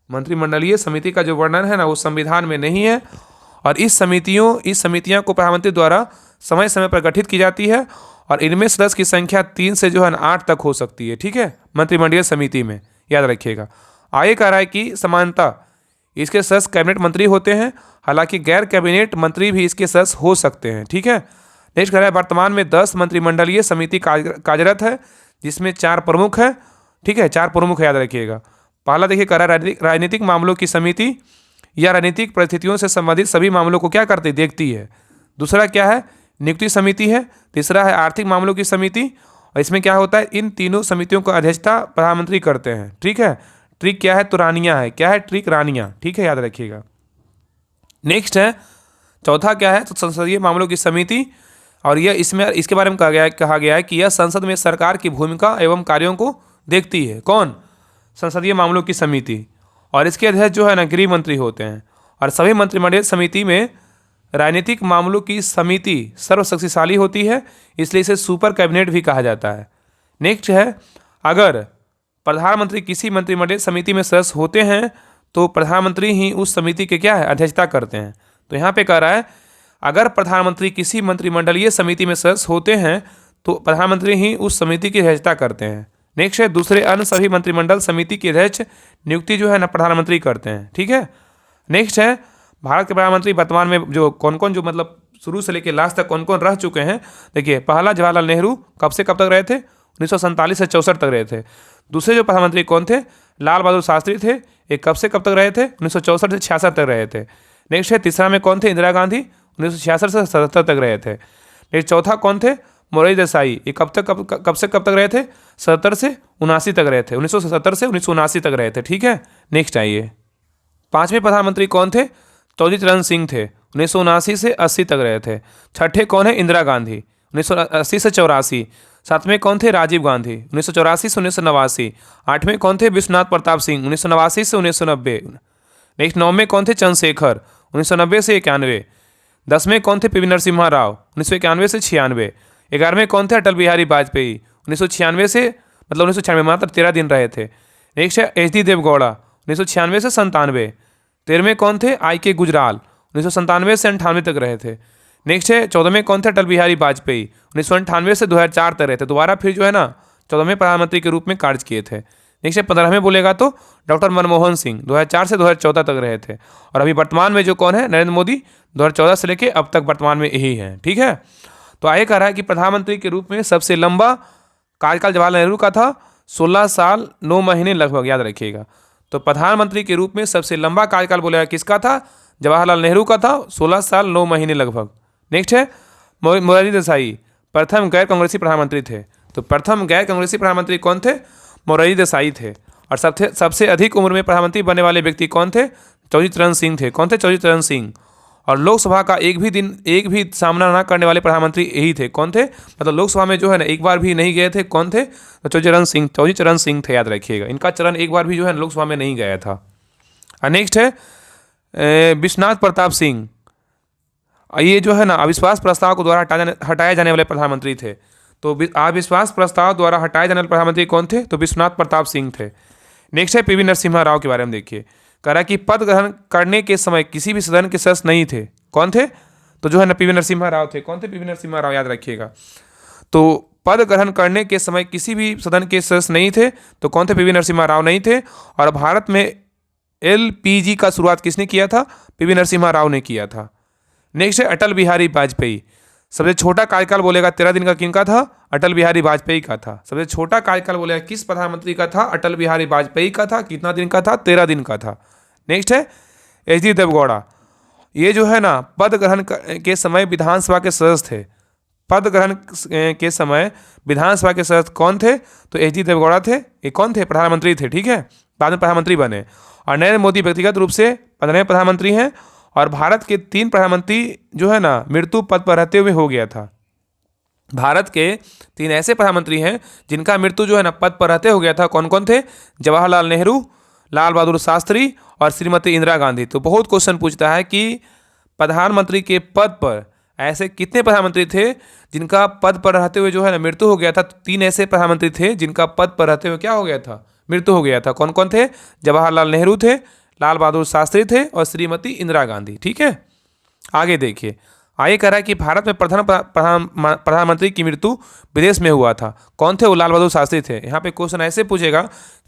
मंत्रिमंडलीय समिति का जो वर्णन है ना वो संविधान में नहीं है। और इस समितियां को प्रधानमंत्री द्वारा समय समय पर गठित की जाती है और इनमें सदस्य की संख्या 3 से जो है 8 तक हो सकती है। ठीक है, मंत्रिमंडलीय समिति में, याद रखिएगा। आगे कह रहा है कि समानता इसके सदस्य कैबिनेट मंत्री होते हैं, हालांकि गैर कैबिनेट मंत्री भी इसके सदस्य हो सकते हैं। ठीक है। नेक्स्ट कह रहा है वर्तमान में 10 मंत्रिमंडलीय समिति कार्यरत है जिसमें 4 प्रमुख है। ठीक है, 4 प्रमुख याद रखिएगा। पहला देखिए कह रहा है राजनीतिक मामलों की समिति या राजनीतिक परिस्थितियों से संबंधित सभी मामलों को क्या करती, देखती है। दूसरा क्या है, नियुक्ति समिति है। तीसरा है आर्थिक मामलों की समिति, और इसमें क्या होता है, इन तीनों समितियों का अध्यक्षता प्रधानमंत्री करते हैं। ठीक है, ट्रिक क्या है, तो रानियां है। क्या है, ट्रिक रानियां। ठीक है, याद रखिएगा। नेक्स्ट है चौथा क्या है, तो संसदीय मामलों की समिति, और यह इसके बारे में कहा गया है कि यह संसद में सरकार की भूमिका एवं कार्यों को देखती है। कौन, संसदीय मामलों की समिति। और इसके अध्यक्ष जो है ना गृह मंत्री होते हैं। और सभी मंत्रिमंडलीय समिति में राजनीतिक मामलों की समिति सर्वशक्तिशाली होती है, इसलिए इसे सुपर कैबिनेट भी कहा जाता है। नेक्स्ट है अगर प्रधानमंत्री किसी मंत्रिमंडलीय समिति में सदस्य होते हैं तो प्रधानमंत्री ही उस समिति के क्या है, अध्यक्षता करते हैं। तो यहाँ पे कह रहा है अगर प्रधानमंत्री किसी मंत्रिमंडलीय समिति में सदस्य होते हैं तो प्रधानमंत्री ही उस समिति की अध्यक्षता करते हैं। नेक्स्ट है दूसरे अन्य सभी मंत्रिमंडल समिति के अध्यक्ष नियुक्ति जो है ना प्रधानमंत्री करते हैं। ठीक है। नेक्स्ट है भारत के प्रधानमंत्री वर्तमान में जो कौन कौन, जो मतलब शुरू से लेकर लास्ट तक कौन कौन रह चुके हैं। देखिए, पहला जवाहरलाल नेहरू कब से कब तक रहे थे, 1947 से 64 तक रहे थे। दूसरे जो प्रधानमंत्री कौन थे, लाल बहादुर शास्त्री थे, एक कब से कब तक रहे थे, 1964 से 66 तक रहे थे। नेक्स्ट है तीसरा में कौन थे, इंदिरा गांधी, 1966 से 77 तक रहे थे। नेक्स्ट चौथा कौन थे, मोरारजी देसाई, ये कब से कब तक रहे थे, 70 से 79 तक रहे थे, 1970 से 1979 तक रहे थे। ठीक है। नेक्स्ट आइए, पांचवें प्रधानमंत्री कौन थे, चौधरी चरण सिंह थे, 1979 से 80 तक रहे थे। छठे कौन है, इंदिरा गांधी, 1980 से 84। सातवें कौन थे? राजीव गांधी, 1984 से 1989। आठवें कौन थे? विश्वनाथ प्रताप सिंह, 1989 से 1990। नेक्स्ट नौवें कौन थे? चंद्रशेखर, 1990 से 91। 10वें कौन थे? पीवी नरसिम्हा राव, 1991 से 96। 11वें कौन थे? अटल बिहारी वाजपेयी, 1996 से, मतलब 1996 मात्र 13 दिन रहे थे। नेक्स्ट है एच.डी. देवगौड़ा, 1996 से 97। 13वें कौन थे? आई.के. गुजराल, 1997 से 98 तक रहे थे। नेक्स्ट है 14वें कौन थे? अटल बिहारी वाजपेयी, 1998 से 2004 तक रहे थे। दोबारा फिर जो है ना 14वें प्रधानमंत्री के रूप में कार्य किए थे। नेक्स्ट है 15वें बोलेगा तो डॉक्टर मनमोहन सिंह, 2004 से 2014 तक रहे थे। और अभी वर्तमान में जो कौन है? नरेंद्र मोदी, 2014 से लेके अब तक वर्तमान में यही है। ठीक है, तो आगे कह रहा है कि प्रधानमंत्री के रूप में सबसे लंबा कार्यकाल जवाहरलाल नेहरू का था 16 साल 9 महीने लगभग, याद रखिएगा। तो प्रधानमंत्री के रूप में सबसे लंबा कार्यकाल बोलेगा किसका था? जवाहरलाल नेहरू का था, 16 साल 9 महीने लगभग। नेक्स्ट है मोरारजी देसाई, प्रथम गैर कांग्रेसी प्रधानमंत्री थे। तो प्रथम गैर कांग्रेसी प्रधानमंत्री कौन थे? मोरारजी देसाई थे। और सबसे अधिक उम्र में प्रधानमंत्री बनने वाले व्यक्ति कौन थे? चौधरी चरण सिंह थे। कौन थे? चौधरी चरण सिंह। और लोकसभा का एक भी सामना ना करने वाले प्रधानमंत्री यही थे। कौन थे? मतलब लोकसभा में जो है ना एक बार भी नहीं गए थे। कौन थे? तो चौधरी चरण सिंह थे, याद रखिएगा। इनका चरण एक बार भी जो है लोकसभा में नहीं गया था। नेक्स्ट है विश्वनाथ प्रताप सिंह, ये जो है ना अविश्वास प्रस्ताव को द्वारा हटाए जाने वाले प्रधानमंत्री थे। तो अविश्वास प्रस्ताव द्वारा हटाए जाने वाले प्रधानमंत्री कौन थे? तो विश्वनाथ प्रताप सिंह थे। नेक्स्ट है पीवी नरसिम्हा राव के बारे में देखिए, कह रहा है कि पद ग्रहण करने के समय किसी भी सदन के सदस्य नहीं थे। कौन थे? तो जो है ना पीवी नरसिम्हा राव थे। कौन थे? पीवी नरसिम्हा राव, याद रखिएगा। तो पद ग्रहण करने के समय किसी भी सदन के सदस्य नहीं थे। तो कौन थे? पीवी नरसिम्हा राव नहीं थे। और भारत में एलपीजी का शुरुआत किसने किया था? पीवी नरसिम्हा राव ने किया था। नेक्स्ट है अटल बिहारी वाजपेयी, सबसे छोटा कार्यकाल बोलेगा 13 दिन का किनका था? अटल बिहारी वाजपेयी का था। सबसे छोटा कार्यकाल बोलेगा किस प्रधानमंत्री का था? अटल बिहारी वाजपेयी का था। कितना दिन का था? 13 दिन का था। नेक्स्ट है एच.डी. देवगौड़ा, ये जो है ना पद ग्रहण के समय विधानसभा के सदस्य थे। पद ग्रहण के समय विधानसभा के सदस्य कौन थे? तो एच.डी. देवगौड़ा थे। ये कौन थे? प्रधानमंत्री थे। ठीक है, बाद में प्रधानमंत्री बने। और नरेंद्र मोदी व्यक्तिगत रूप से 15वें प्रधानमंत्री हैं। और भारत के 3 प्रधानमंत्री जो है ना मृत्यु पद पर रहते हुए हो गया था। भारत के 3 ऐसे प्रधानमंत्री हैं जिनका मृत्यु जो है ना पद पर रहते हो गया था। कौन कौन थे? जवाहरलाल नेहरू, लाल बहादुर शास्त्री और श्रीमती इंदिरा गांधी। तो बहुत क्वेश्चन पूछता है कि प्रधानमंत्री के पद पर ऐसे कितने प्रधानमंत्री थे जिनका पद पर रहते हुए जो है ना मृत्यु हो गया था? 3 ऐसे प्रधानमंत्री थे जिनका पद पर रहते हुए क्या हो गया था? मृत्यु हो गया था। कौन कौन थे? जवाहरलाल नेहरू थे, लाल बहादुर शास्त्री थे और श्रीमती इंदिरा गांधी। ठीक है, आगे देखिए। आगे कह रहा है कि भारत में प्रधानमंत्री की मृत्यु विदेश में हुआ था। कौन थे? वो लाल बहादुर शास्त्री थे। यहाँ पे क्वेश्चन ऐसे पूछेगा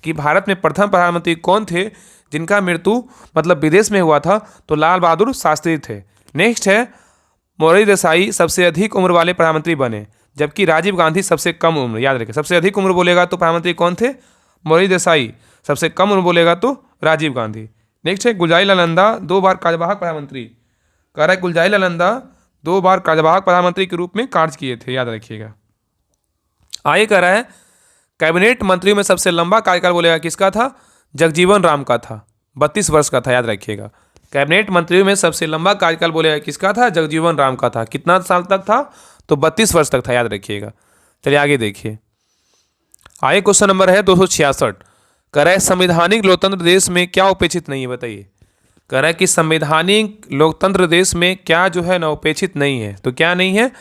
कि भारत में प्रथम प्रधानमंत्री कौन थे जिनका मृत्यु मतलब विदेश में हुआ था? तो लाल बहादुर शास्त्री थे। नेक्स्ट है मोरारजी देसाई सबसे अधिक उम्र वाले प्रधानमंत्री बने, जबकि राजीव गांधी सबसे कम उम्र। याद रखें, सबसे अधिक उम्र बोलेगा तो प्रधानमंत्री कौन थे? मोरारजी देसाई। सबसे कम उम्र बोलेगा तो राजीव गांधी। नेक्स्ट है गुलज़ारीलाल नंदा 2 बार कार्यवाहक प्रधानमंत्री। कह रहा है गुलज़ारीलाल नंदा 2 बार कार्यवाहक प्रधानमंत्री के रूप में कार्य किए थे, याद रखिएगा। आगे कह रहा है कैबिनेट मंत्रियों में सबसे लंबा कार्यकाल बोलेगा किसका था? जगजीवन राम का था, 32 वर्ष का था, याद रखिएगा। कैबिनेट मंत्रियों में सबसे लंबा कार्यकाल बोलेगा किसका था? जगजीवन राम का था। कितना साल तक था? तो 32 वर्ष तक था, याद रखिएगा। चलिए आगे देखिए। आगे क्वेश्चन नंबर है 266। कह रहा है संवैधानिक लोकतंत्र देश में क्या उपेक्षित नहीं है? बताइए। कह रहा है कि संवैधानिक लोकतंत्र देश में क्या जो है ना उपेक्षित नहीं है। तो क्या नहीं है?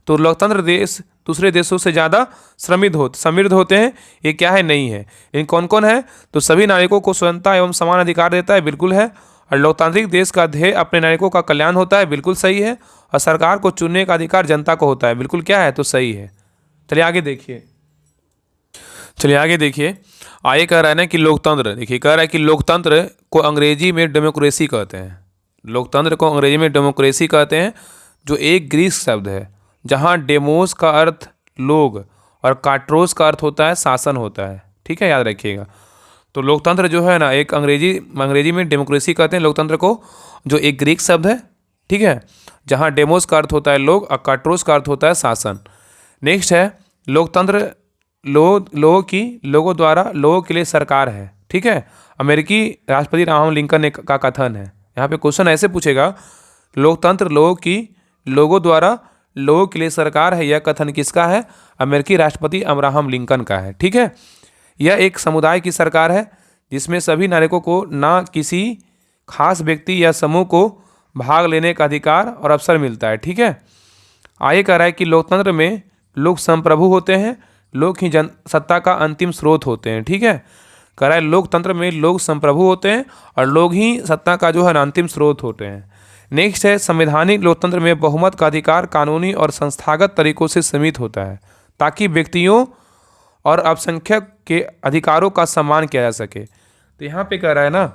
तो लोकतंत्र देश दूसरे देशों से ज़्यादा समृद्ध होते हैं। ये क्या है? नहीं है। इन कौन कौन है? तो सभी नागरिकों को स्वतंत्रता एवं समान अधिकार देता है, बिल्कुल है। और लोकतांत्रिक देश का ध्येय अपने नागरिकों का कल्याण होता है, बिल्कुल सही है। और सरकार को चुनने का अधिकार जनता को होता है, बिल्कुल क्या है? तो सही है। चलिए आगे देखिए। आगे कह रहा है ना कि लोकतंत्र, देखिए कह रहा है कि लोकतंत्र को अंग्रेजी में डेमोक्रेसी कहते हैं। लोकतंत्र को अंग्रेजी में डेमोक्रेसी कहते हैं, जो एक ग्रीक शब्द है जहाँ डेमोस का अर्थ लोग और काट्रोस का अर्थ होता है शासन होता है। ठीक है, याद रखिएगा। तो लोकतंत्र जो है ना एक अंग्रेजी में डेमोक्रेसी कहते हैं लोकतंत्र को, जो एक ग्रीक शब्द है। ठीक है, जहाँ डेमोस का अर्थ होता है लोग और काट्रोस का अर्थ होता है शासन। नेक्स्ट है लोकतंत्र लोगों द्वारा लोगों के लिए सरकार है। ठीक है, अमेरिकी राष्ट्रपति अब्राहम लिंकन का कथन है। यहाँ पे क्वेश्चन ऐसे पूछेगा, लोकतंत्र लोगों द्वारा लोगों के लिए सरकार है, यह कथन किसका है? अमेरिकी राष्ट्रपति अब्राहम लिंकन का है। ठीक है, यह एक समुदाय की सरकार है जिसमें सभी नागरिकों को ना किसी खास व्यक्ति या समूह को भाग लेने का अधिकार और अवसर मिलता है। ठीक है, आगे कह रहा है कि लोकतंत्र में लोग संप्रभु होते हैं, लोग ही जन सत्ता का अंतिम स्रोत होते हैं। ठीक है, कह रहा है लोकतंत्र में लोग संप्रभु होते हैं और लोग ही सत्ता का जो है अंतिम स्रोत होते हैं। नेक्स्ट है, संवैधानिक लोकतंत्र में बहुमत का अधिकार कानूनी और संस्थागत तरीकों से सीमित होता है ताकि व्यक्तियों और अल्पसंख्यक के अधिकारों का सम्मान किया जा सके। तो यहाँ पे कह रहा है ना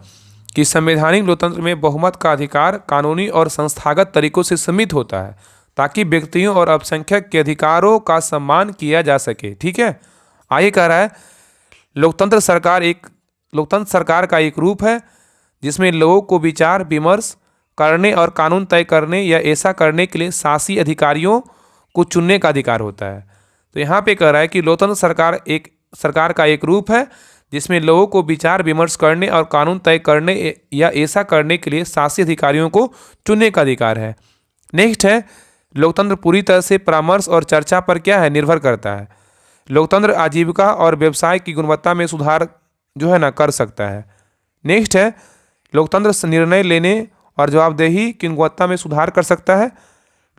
कि संवैधानिक लोकतंत्र में बहुमत का अधिकार कानूनी और संस्थागत तरीकों से सीमित होता है ताकि व्यक्तियों और अल्पसंख्यक के अधिकारों का सम्मान किया जा सके। ठीक है, आगे कह रहा है लोकतंत्र सरकार का एक रूप है जिसमें लोगों को विचार विमर्श करने और कानून तय करने या ऐसा करने के लिए शासी अधिकारियों को चुनने का अधिकार होता है। तो यहाँ पे कह रहा है कि लोकतंत्र सरकार का एक रूप है जिसमें लोगों को विचार विमर्श करने और कानून तय करने या ऐसा करने के लिए शासी अधिकारियों को चुनने का अधिकार है। नेक्स्ट है, लोकतंत्र पूरी तरह से परामर्श और चर्चा पर क्या है? निर्भर करता है। लोकतंत्र आजीविका और व्यवसाय की गुणवत्ता में सुधार जो है ना कर सकता है। नेक्स्ट है, लोकतंत्र निर्णय लेने और जवाबदेही की गुणवत्ता में सुधार कर सकता है।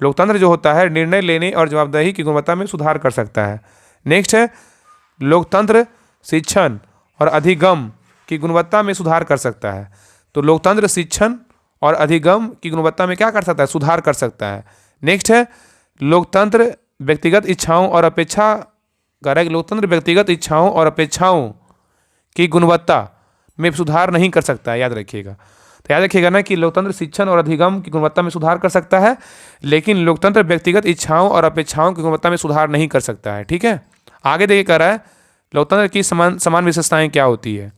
लोकतंत्र जो होता है निर्णय लेने और जवाबदेही की गुणवत्ता में सुधार कर सकता है। नेक्स्ट है, लोकतंत्र शिक्षण और अधिगम की गुणवत्ता में सुधार कर सकता है। तो लोकतंत्र शिक्षण और अधिगम की गुणवत्ता में क्या कर सकता है? सुधार कर सकता है। नेक्स्ट है, लोकतंत्र व्यक्तिगत इच्छाओं और अपेक्षाओं की गुणवत्ता में सुधार नहीं कर सकता है। याद रखिएगा, तो याद रखिएगा ना कि लोकतंत्र शिक्षण और अधिगम की गुणवत्ता में सुधार कर सकता है, लेकिन लोकतंत्र व्यक्तिगत इच्छाओं और अपेक्षाओं की गुणवत्ता में सुधार नहीं कर सकता है। ठीक है, आगे देखिए कह रहा है लोकतंत्र की समान विशेषताएं क्या होती है।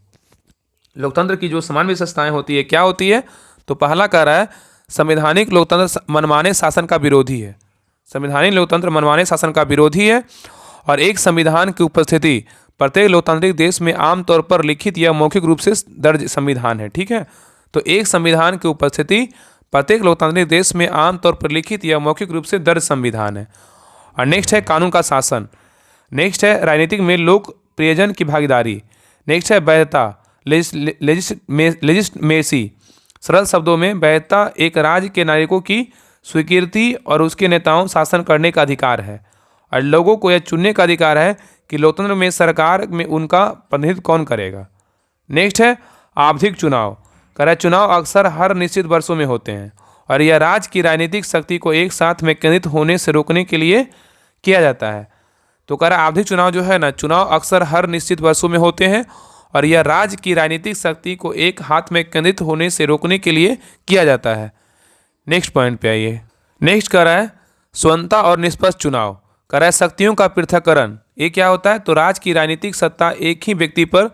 लोकतंत्र की जो समान विशेषताएं होती है क्या होती है? तो पहला कह रहा है संवैधानिक लोकतंत्र मनमाने शासन का विरोधी है। संवैधानिक लोकतंत्र मनमाने शासन का विरोधी है और एक संविधान की उपस्थिति प्रत्येक लोकतांत्रिक देश में आमतौर पर लिखित या मौखिक रूप से दर्ज संविधान है। ठीक है, तो एक संविधान की उपस्थिति प्रत्येक लोकतांत्रिक देश में आमतौर पर लिखित या मौखिक रूप से दर्ज संविधान है। और नेक्स्ट है कानून का शासन। नेक्स्ट है राजनीतिक में लोक प्रियजन की भागीदारी। नेक्स्ट है वैधता लेजिस्मेसी। सरल शब्दों में वैधता एक राज्य के नागरिकों की स्वीकृति और उसके नेताओं शासन करने का अधिकार है और लोगों को यह चुनने का अधिकार है कि लोकतंत्र में सरकार में उनका प्रतिनिधित्व कौन करेगा। नेक्स्ट है आवधिक चुनाव। कह रहा है चुनाव अक्सर हर निश्चित वर्षों में होते हैं और यह राज्य की राजनीतिक शक्ति को एक साथ में केंद्रित होने से रोकने के लिए किया जाता है। तो कह रहा है आवधिक चुनाव जो है ना, चुनाव अक्सर हर निश्चित वर्षों में होते हैं और यह राज्य की राजनीतिक शक्ति को एक हाथ में केंद्रित होने से रोकने के लिए किया जाता है। नेक्स्ट पॉइंट पे आइए। नेक्स्ट कह रहा है स्वतंत्रता और निष्पक्ष चुनाव। कह रहा है शक्तियों का पृथक्करण। ये क्या होता है? तो राज्य की राजनीतिक सत्ता एक ही व्यक्ति पर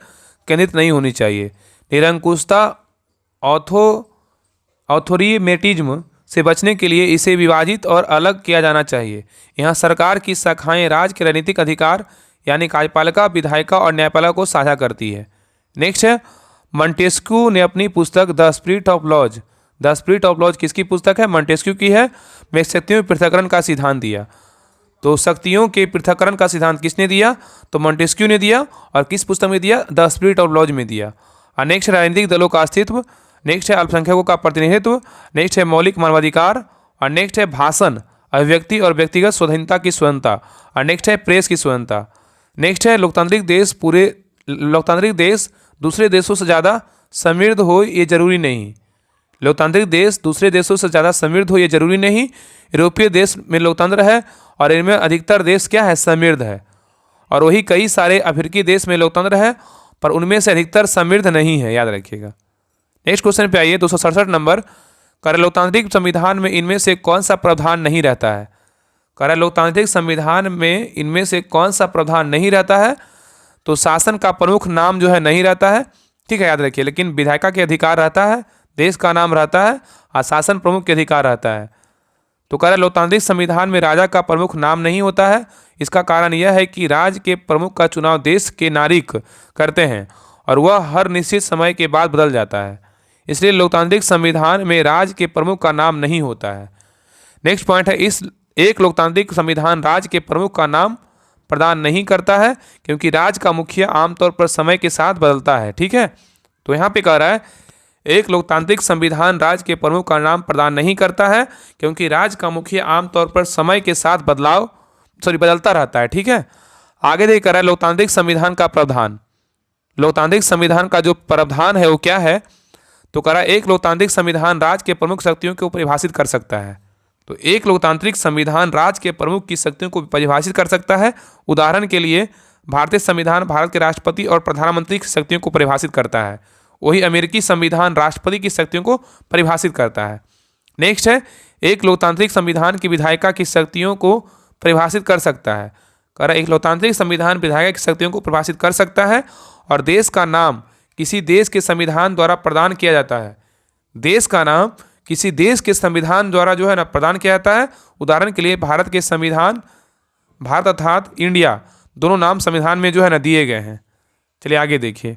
केंद्रित नहीं होनी चाहिए। निरंकुशता ऑथोरिटेरिज्म से बचने के लिए इसे विभाजित और अलग किया जाना चाहिए। यहाँ सरकार की शाखाएं राज्य के राजनीतिक अधिकार यानी कार्यपालिका, विधायिका और न्यायपालिका को साझा करती है। नेक्स्ट है मॉन्टेस्क्यू ने अपनी पुस्तक द स्पिरिट ऑफ लॉज किसकी पुस्तक है? मॉन्टेस्क्यू की है। में शक्तियों के पृथक्करण का सिद्धांत दिया। तो शक्तियों के पृथक्करण का सिद्धांत किसने दिया? तो मॉन्टेस्क्यू ने दिया। और किस पुस्तक में दिया? द स्पिरिट ऑफ लॉज में दिया। और नेक्स्ट है राजनीतिक दलों का अस्तित्व। नेक्स्ट है अल्पसंख्यकों का प्रतिनिधित्व। नेक्स्ट है मौलिक मानवाधिकार। और नेक्स्ट है भाषण, अभिव्यक्ति और व्यक्तिगत स्वाधीनता की स्वतंत्रता। और नेक्स्ट है प्रेस की स्वतंत्रता। नेक्स्ट है लोकतांत्रिक देश दूसरे देशों से ज़्यादा समृद्ध हो ये जरूरी नहीं। लोकतांत्रिक देश दूसरे देशों से ज़्यादा समृद्ध हो ये जरूरी नहीं। यूरोपीय देश में लोकतंत्र है और इनमें अधिकतर देश क्या है? समृद्ध है। और वही कई सारे अफ्रीकी देश में लोकतंत्र है पर उनमें से अधिकतर समृद्ध नहीं है। याद रखिएगा। नेक्स्ट क्वेश्चन पे आइए 267 नंबर। कह रहा लोकतांत्रिक संविधान में इनमें से कौन सा प्रावधान नहीं रहता है? कह रहा लोकतांत्रिक संविधान में इनमें से कौन सा प्रावधान नहीं रहता है? तो शासन का प्रमुख नाम जो है नहीं रहता है। ठीक है, याद रखिए। लेकिन विधायिका के अधिकार रहता है, देश का नाम रहता है और शासन प्रमुख के अधिकार रहता है। तो कह रहा लोकतांत्रिक संविधान में राजा का प्रमुख नाम नहीं होता है। इसका कारण यह है कि राज्य के प्रमुख का चुनाव देश के नागरिक करते हैं और वह हर निश्चित समय के बाद बदल जाता है। इसलिए लोकतांत्रिक संविधान में राज्य के प्रमुख का नाम नहीं होता है। नेक्स्ट पॉइंट है एक लोकतांत्रिक संविधान राज्य के प्रमुख का नाम प्रदान नहीं करता है, क्योंकि राज्य का मुखिया आमतौर पर समय के साथ बदलता है। ठीक है, तो यहाँ पे कह रहा है एक लोकतांत्रिक संविधान राज्य के प्रमुख का नाम प्रदान नहीं करता है, क्योंकि राज्य का मुखिया आमतौर पर समय के साथ बदलता रहता है। ठीक है, आगे देखिए कह रहा है लोकतांत्रिक संविधान का प्रावधान। लोकतांत्रिक संविधान का जो प्रावधान है वो क्या है, तो कह रहा है एक लोकतांत्रिक संविधान राज्य के प्रमुख शक्तियों को परिभाषित कर सकता है। तो एक लोकतांत्रिक संविधान राज्य के प्रमुख की शक्तियों को परिभाषित कर सकता है। उदाहरण के लिए भारतीय संविधान भारत के राष्ट्रपति और प्रधानमंत्री की शक्तियों को परिभाषित करता है, वही अमेरिकी संविधान राष्ट्रपति की शक्तियों को परिभाषित करता है। नेक्स्ट है एक लोकतांत्रिक संविधान की विधायिका की शक्तियों को परिभाषित कर सकता है। कह रहा है एक लोकतांत्रिक संविधान विधायिका की शक्तियों को परिभाषित कर सकता है और देश का नाम किसी देश के संविधान द्वारा प्रदान किया जाता है। देश का नाम किसी देश के संविधान द्वारा जो है ना प्रदान किया जाता है। उदाहरण के लिए भारत के संविधान, भारत अर्थात इंडिया, दोनों नाम संविधान में जो है ना दिए गए हैं। चलिए आगे देखिए,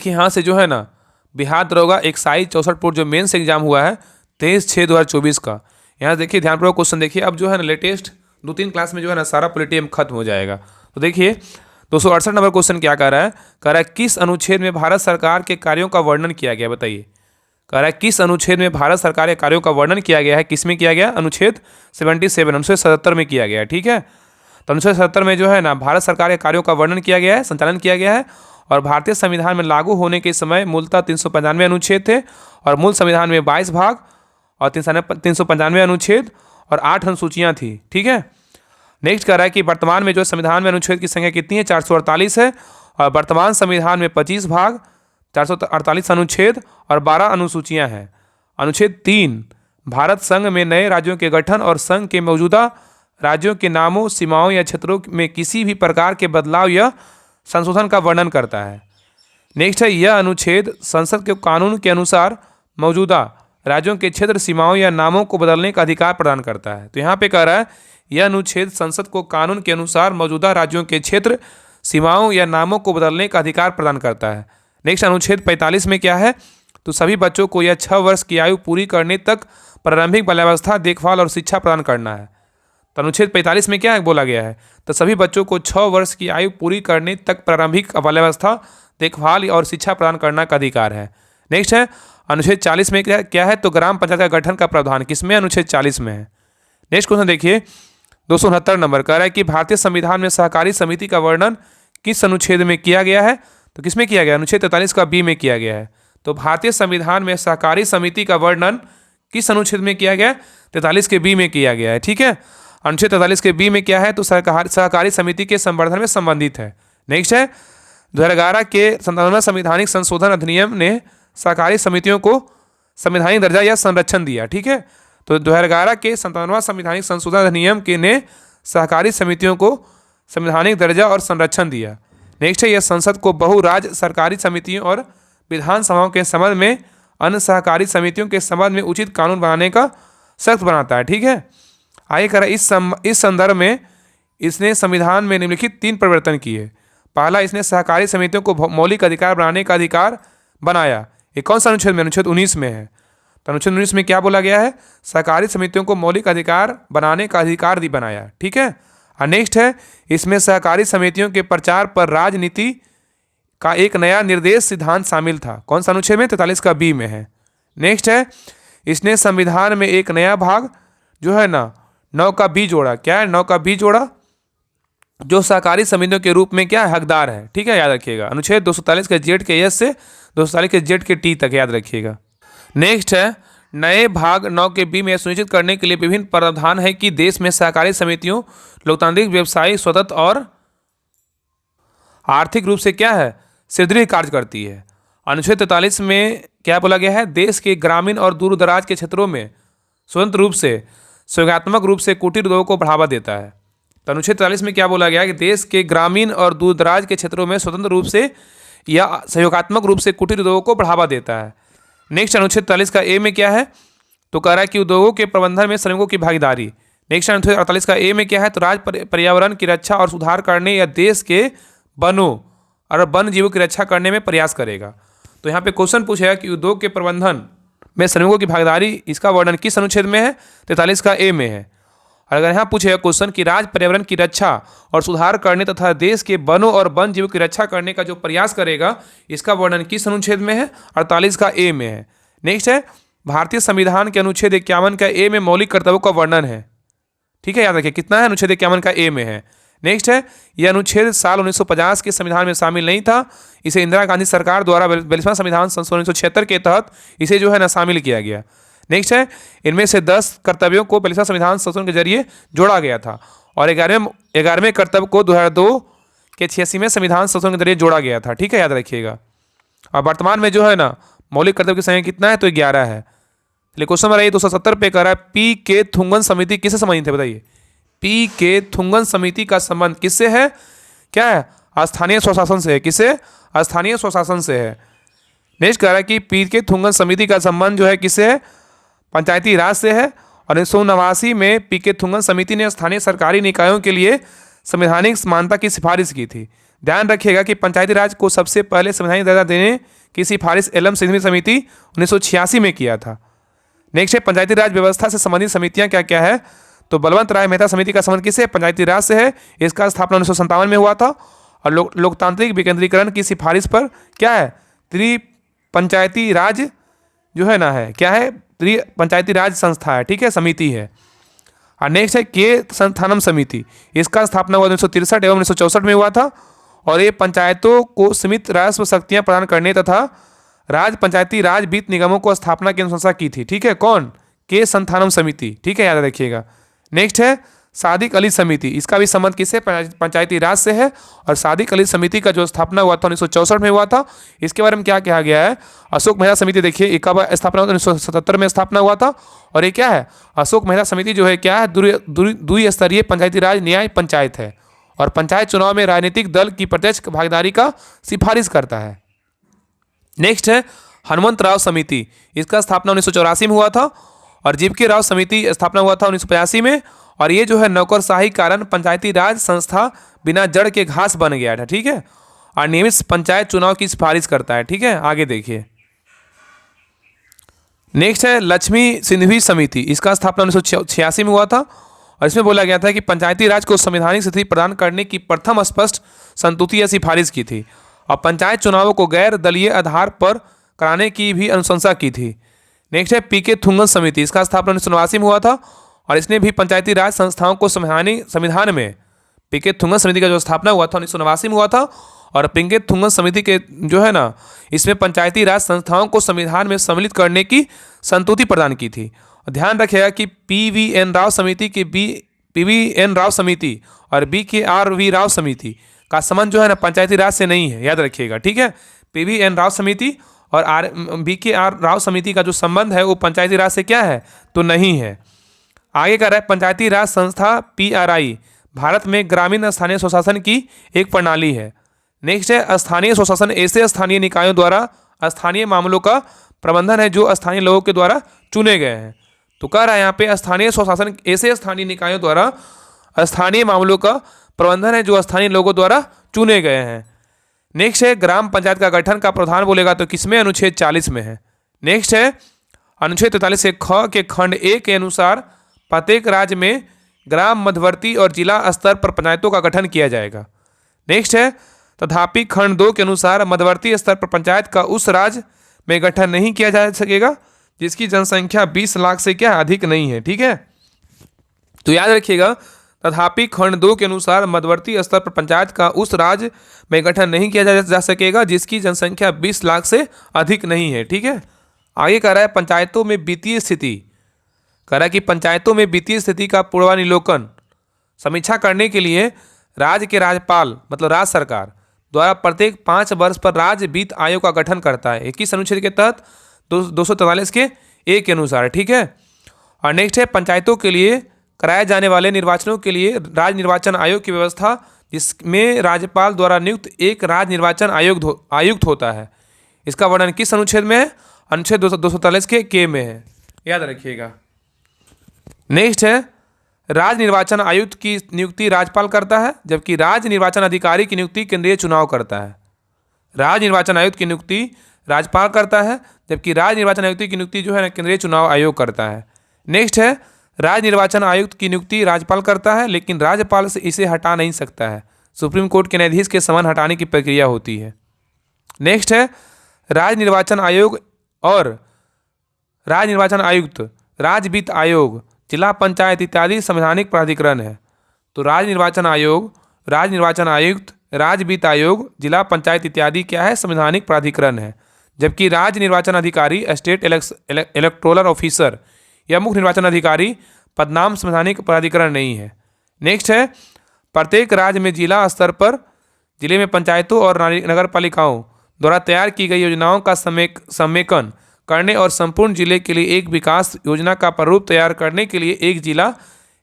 यहाँ से जो है ना बिहार दरोगा एक्साइज 64 जो मेंस एग्जाम हुआ है 23/6/2024 का, यहाँ देखिए ध्यानपूर्वक क्वेश्चन देखिए। अब जो है ना लेटेस्ट 2-3 क्लास में जो है ना सारा पॉलिटियम खत्म हो जाएगा। तो देखिए 268 नंबर क्वेश्चन क्या कह रहा है, किस अनुच्छेद में भारत सरकार के कार्यों का वर्णन किया गया, बताइए। कह रहा है किस अनुच्छेद में भारत सरकार के कार्यों का वर्णन किया गया है, किस में किया गया, अनुच्छेद 77 अनुच्छेद 77 में किया गया है। ठीक है, तो अनुच्छेद 77 में जो है ना भारत सरकार के कार्यों का वर्णन किया गया है, संचालन किया गया है। और भारतीय संविधान में लागू होने के समय मूलतः 395 अनुच्छेद थे और मूल संविधान में 22 भाग और 395 अनुच्छेद और 8 अनुसूचियाँ थी। ठीक है, नेक्स्ट कह रहा है कि वर्तमान में जो संविधान में अनुच्छेद की संख्या कितनी है, 448 है और वर्तमान संविधान में 25 भाग, 448 अनुच्छेद और 12 अनुसूचियां हैं। अनुच्छेद 3 भारत संघ में नए राज्यों के गठन और संघ के मौजूदा राज्यों के नामों, सीमाओं या क्षेत्रों में किसी भी प्रकार के बदलाव या संशोधन का वर्णन करता है। नेक्स्ट है यह अनुच्छेद संसद के कानून के अनुसार मौजूदा राज्यों के क्षेत्र, सीमाओं या नामों को बदलने का अधिकार प्रदान करता है। तो यहाँ पे कह रहा है यह अनुच्छेद संसद को कानून के अनुसार मौजूदा राज्यों के क्षेत्र, सीमाओं या नामों को बदलने का अधिकार प्रदान करता है। नेक्स्ट अनुच्छेद 45 में क्या है, तो सभी बच्चों को यह 6 वर्ष की आयु पूरी करने तक प्रारंभिक बाल्यावस्था, देखभाल और शिक्षा प्रदान करना है। तो अनुच्छेद 45 में क्या बोला गया है, तो सभी बच्चों को 6 वर्ष की आयु पूरी करने तक प्रारंभिक बाल्यावस्था, देखभाल और शिक्षा प्रदान करने का अधिकार है। नेक्स्ट है अनुच्छेद 40 में क्या है, तो ग्राम पंचायत का गठन का प्रावधान किसमें, अनुच्छेद 40 में है। नेक्स्ट क्वेश्चन देखिए 269 नंबर कह रहा है कि भारतीय संविधान में सहकारी समिति का वर्णन किस अनुच्छेद में किया गया है, तो किसमें किया गया, अनुच्छेद 43 का बी में किया गया है। तो भारतीय संविधान में सहकारी समिति का वर्णन किस अनुच्छेद में किया गया, 43 के बी में किया गया है। ठीक है, अनुच्छेद 43 के बी में क्या है, तो सहकारी समिति के संवर्धन में संबंधित है। नेक्स्ट है 2011 के 57वां संवैधानिक संशोधन अधिनियम ने सहकारी समितियों को संवैधानिक दर्जा या संरक्षण दिया। ठीक है, तो 2011 के 57वां संवैधानिक संशोधन अधिनियम के ने सहकारी समितियों को संवैधानिक दर्जा और संरक्षण दिया। नेक्स्ट है यह संसद को बहुराज्य सरकारी समितियों और विधानसभाओं के संबंध में अन्य सहकारी समितियों के संबंध में उचित कानून बनाने का सख्त बनाता है। ठीक है, आगे कह रहा है इस संदर्भ में इसने संविधान में निम्नलिखित 3 परिवर्तन किए। पहला, इसने सहकारी समितियों को मौलिक अधिकार बनाने का अधिकार बनाया। ये कौन सा अनुच्छेद में, अनुच्छेद 19 में है। तो अनुच्छेद 19 में क्या बोला गया है, सहकारी समितियों को मौलिक अधिकार बनाने का अधिकार बनाया। ठीक है, और नेक्स्ट है इसमें सहकारी समितियों के प्रचार पर राजनीति का एक नया निर्देश सिद्धांत शामिल था। कौन सा अनुच्छेद में, 43 का बी में है। नेक्स्ट है इसने संविधान में एक नया भाग जो है ना 9 का बी जोड़ा। क्या है, 9 का बी जोड़ा, जो सहकारी समितियों के रूप में क्या है, हकदार है। ठीक है, याद रखिएगा अनुच्छेद 243 के जेड के एस से 243 के जेड के टी तक याद रखिएगा। नेक्स्ट है नए भाग 9 के बी में सुनिश्चित करने के लिए विभिन्न प्रावधान है कि देश में सहकारी समितियों लोकतांत्रिक, व्यवसायिक, स्वतंत्र और आर्थिक रूप से क्या है, सुदृढ़ कार्य करती है। अनुच्छेद 43 में क्या बोला गया है, देश के ग्रामीण और दूर दराज के क्षेत्रों में स्वतंत्र रूप से, सहयोगात्मक रूप से कुटीर उद्योग को बढ़ावा देता है। तो अनुच्छेद 43 में क्या बोला गया है कि देश के ग्रामीण और दूर दराज के क्षेत्रों में स्वतंत्र रूप से या सहयोगात्मक रूप से कुटीर उद्योगों को बढ़ावा देता है। नेक्स्ट अनुच्छेद 43 का ए में क्या है, तो कह रहा है कि उद्योगों के प्रबंधन में श्रमिकों की भागीदारी। नेक्स्ट अनुच्छेद 48 का ए में क्या है, तो राज्य पर्यावरण की रक्षा और सुधार करने या देश के वनों और वन जीवों की रक्षा करने में प्रयास करेगा। तो यहाँ पे क्वेश्चन पूछेगा कि उद्योग के प्रबंधन में श्रमिकों की भागीदारी, इसका वर्णन किस अनुच्छेद में है? 43 का ए में है। और अगर यहाँ पूछेगा क्वेश्चन कि राज्य पर्यावरण की रक्षा और सुधार करने तथा देश के वनों और वन जीवों की रक्षा करने का जो प्रयास करेगा, इसका वर्णन किस अनुच्छेद में है? 48 का ए में है। नेक्स्ट है, भारतीय संविधान के अनुच्छेद 51 का ए में मौलिक कर्तव्यों का वर्णन है। ठीक है, याद रखिए कितना है? अनुच्छेद 51 का ए में है। नेक्स्ट है, यह अनुच्छेद साल 1950 के संविधान में शामिल नहीं था। इसे इंदिरा गांधी सरकार द्वारा 42वां संविधान संशोधन 1976 के तहत इसे जो है ना शामिल किया गया। नेक्स्ट है, इनमें से 10 कर्तव्यों को 42वां संविधान संशोधन के जरिए जोड़ा गया था और 11वें कर्तव्य को 2002 के 86वें संविधान संशोधन के जरिए जोड़ा गया था। ठीक है, याद रखिएगा। और वर्तमान में जो है ना मौलिक कर्तव्य की संख्या कितना है? तो 11 है। चलिए क्वेश्चन नंबर 270 पे कर रहा है, पी के थुंगन समिति किससे संबंधित है? बताइए। पी के थुंगन समिति का संबंध किससे है? क्या है? स्थानीय स्वशासन से है। किससे? स्थानीय स्वशासन से है। नेक्स्ट कह रहा है कि पी के थुंगन समिति का संबंध जो है किससे है? पंचायती राज से है। और 1989 में पी के थुंगन समिति ने स्थानीय सरकारी निकायों के लिए संवैधानिक समानता की सिफारिश की थी। ध्यान रखिएगा कि पंचायती राज को सबसे पहले संवैधानिक दर्जा देने की सिफारिश एलम सिंघवी समिति 1986 में किया था। नेक्स्ट है, पंचायती राज व्यवस्था से संबंधित समितियां क्या क्या है? तो बलवंत राय मेहता समिति का संबंध किससे? पंचायती राज से है। इसका स्थापना 1957 में हुआ था। और लोकतांत्रिक विकेंद्रीकरण की सिफारिश पर क्या है? त्रिपंचायती राज जो है ना है क्या है? त्रिपंचायती राज संस्था है। ठीक है, समिति है। और नेक्स्ट है के संस्थानम समिति, इसका स्थापना हुआ 1963 एवं 1964 में हुआ था। और ये पंचायतों को सीमित राजस्व शक्तियां प्रदान करने तथा राज्य पंचायती राज वित्त निगमों को स्थापना की अनुशंसा की थी। ठीक है, कौन? के संस्थानम समिति। ठीक है, याद रखिएगा। नेक्स्ट है सादिक अली समिति, इसका भी संबंध किससे? पंचायती राज से है। और सादिक अली समिति का जो स्थापना हुआ था 1964 में हुआ था। इसके बारे में क्या कहा गया है? अशोक मेहता समिति देखिए, एक स्थापना 1977 में स्थापना हुआ था। और ये क्या है? अशोक मेहता समिति जो है क्या है? द्विस्तरीय पंचायती राज न्याय पंचायत है और पंचायत चुनाव में राजनीतिक दल की प्रत्यक्ष भागीदारी का सिफारिश करता है। नेक्स्ट है हनुमंत राव समिति, इसका स्थापना 1984 में हुआ था। और जीवके राव समिति स्थापना हुआ था 1985 में। और ये जो है नौकरशाही कारण पंचायती राज संस्था बिना जड़ के घास बन गया था। ठीक है, और नियमित पंचायत चुनाव की सिफारिश करता है। ठीक है, आगे देखिए। नेक्स्ट है लक्ष्मी सिंधवी समिति, इसका स्थापना 1986 में हुआ था। और इसमें बोला गया था कि पंचायती राज को संवैधानिक स्थिति प्रदान करने की प्रथम स्पष्ट संतुति या सिफारिश की थी और पंचायत चुनावों को गैर दलीय आधार पर कराने की भी अनुशंसा की थी। नेक्स्ट है पी के थुंगन समिति, इसका स्थापना 1989 में हुआ था। और इसने भी पंचायती राज संस्थाओं को संविधान में पी के थुंगन समिति का जो स्थापना हुआ था 1989 में हुआ था। और पी के थुंगन समिति के जो है ना, इसमें पंचायती राज संस्थाओं को संविधान में सम्मिलित करने की संतुति प्रदान की थी। और ध्यान रखिएगा कि पीवीएन राव समिति के पीवीएन राव समिति और BKRV राव समिति का संबंध जो है ना पंचायती राज से नहीं है, याद रखिएगा। ठीक है, पीवीएन राव समिति और BKR राव समिति का जो संबंध है वो पंचायती राज से क्या है? तो नहीं है। आगे का रहा है पंचायती राज संस्था PRI भारत में ग्रामीण स्थानीय स्वशासन की एक प्रणाली है। नेक्स्ट है स्थानीय स्वशासन ऐसे स्थानीय निकायों द्वारा स्थानीय मामलों का प्रबंधन है जो स्थानीय लोगों के द्वारा चुने गए हैं। तो कह रहा है यहाँ पे स्थानीय स्वशासन ऐसे स्थानीय निकायों द्वारा स्थानीय मामलों का प्रबंधन है जो स्थानीय लोगों द्वारा चुने गए हैं। नेक्स्ट है ग्राम पंचायत का गठन का प्रावधान बोलेगा तो किसमें? अनुच्छेद 40 में है। नेक्स्ट है अनुच्छेद 43 के ख के खंड 1 के अनुसार प्रत्येक राज्य में ग्राम मध्यवर्ती और जिला स्तर पर पंचायतों का गठन किया जाएगा। नेक्स्ट है तथापि खंड 2 के अनुसार मध्यवर्ती स्तर पर पंचायत का उस राज्य में गठन नहीं किया जा सकेगा जिसकी जनसंख्या 20 लाख से क्या अधिक नहीं है। ठीक है, तो याद रखिएगा तथापि खंड 2 के अनुसार मध्यवर्ती स्तर पर पंचायत का उस राज्य में गठन नहीं किया जा सकेगा जिसकी जनसंख्या 20 लाख से अधिक नहीं है। ठीक है, आगे कह रहा है पंचायतों में वित्तीय स्थिति, कह रहा है कि पंचायतों में वित्तीय स्थिति का पूर्वानुलोकन समीक्षा करने के लिए राज्य के राज्यपाल मतलब राज्य सरकार द्वारा प्रत्येक 5 वर्ष पर राज्य वित्त आयोग का गठन करता है 21 अनुच्छेद के तहत 243 के ए के अनुसार। ठीक है, और नेक्स्ट है पंचायतों के लिए कराए जाने वाले निर्वाचनों के लिए राज्य निर्वाचन आयोग की व्यवस्था जिसमें राज्यपाल द्वारा नियुक्त एक राज्य निर्वाचन आयुक्त होता है। इसका वर्णन किस अनुच्छेद में है? अनुच्छेद 243 के में है, याद रखिएगा। नेक्स्ट है राज्य निर्वाचन आयुक्त की नियुक्ति राज्यपाल करता है जबकि राज्य निर्वाचन अधिकारी की नियुक्ति केंद्रीय चुनाव करता है। राज्य निर्वाचन आयुक्त की नियुक्ति राज्यपाल करता है जबकि राज्य निर्वाचन आयुक्त की नियुक्ति जो है ना केंद्रीय चुनाव आयोग करता है। नेक्स्ट है, राज्य निर्वाचन आयुक्त की नियुक्ति राज्यपाल करता है, लेकिन राज्यपाल से इसे हटा नहीं सकता है। सुप्रीम कोर्ट के न्यायाधीश के समान हटाने की प्रक्रिया होती है। नेक्स्ट है, राज्य निर्वाचन आयोग और राज्य निर्वाचन आयुक्त, राज्य वित्त आयोग, जिला पंचायत इत्यादि संवैधानिक प्राधिकरण है। तो राज्य निर्वाचन आयोग, राज्य निर्वाचन आयुक्त, राज्य वित्त आयोग, जिला पंचायत इत्यादि क्या है? संवैधानिक प्राधिकरण है। जबकि राज्य निर्वाचन अधिकारी, स्टेट इलेक्टोरल ऑफिसर या मुख्य निर्वाचन अधिकारी पदनाम संवैधानिक प्राधिकरण नहीं है। नेक्स्ट है, प्रत्येक राज्य में जिला स्तर पर जिले में पंचायतों और नगर पालिकाओं द्वारा तैयार की गई योजनाओं का समेकन करने और संपूर्ण जिले के लिए एक विकास योजना का प्रारूप तैयार करने के लिए एक जिला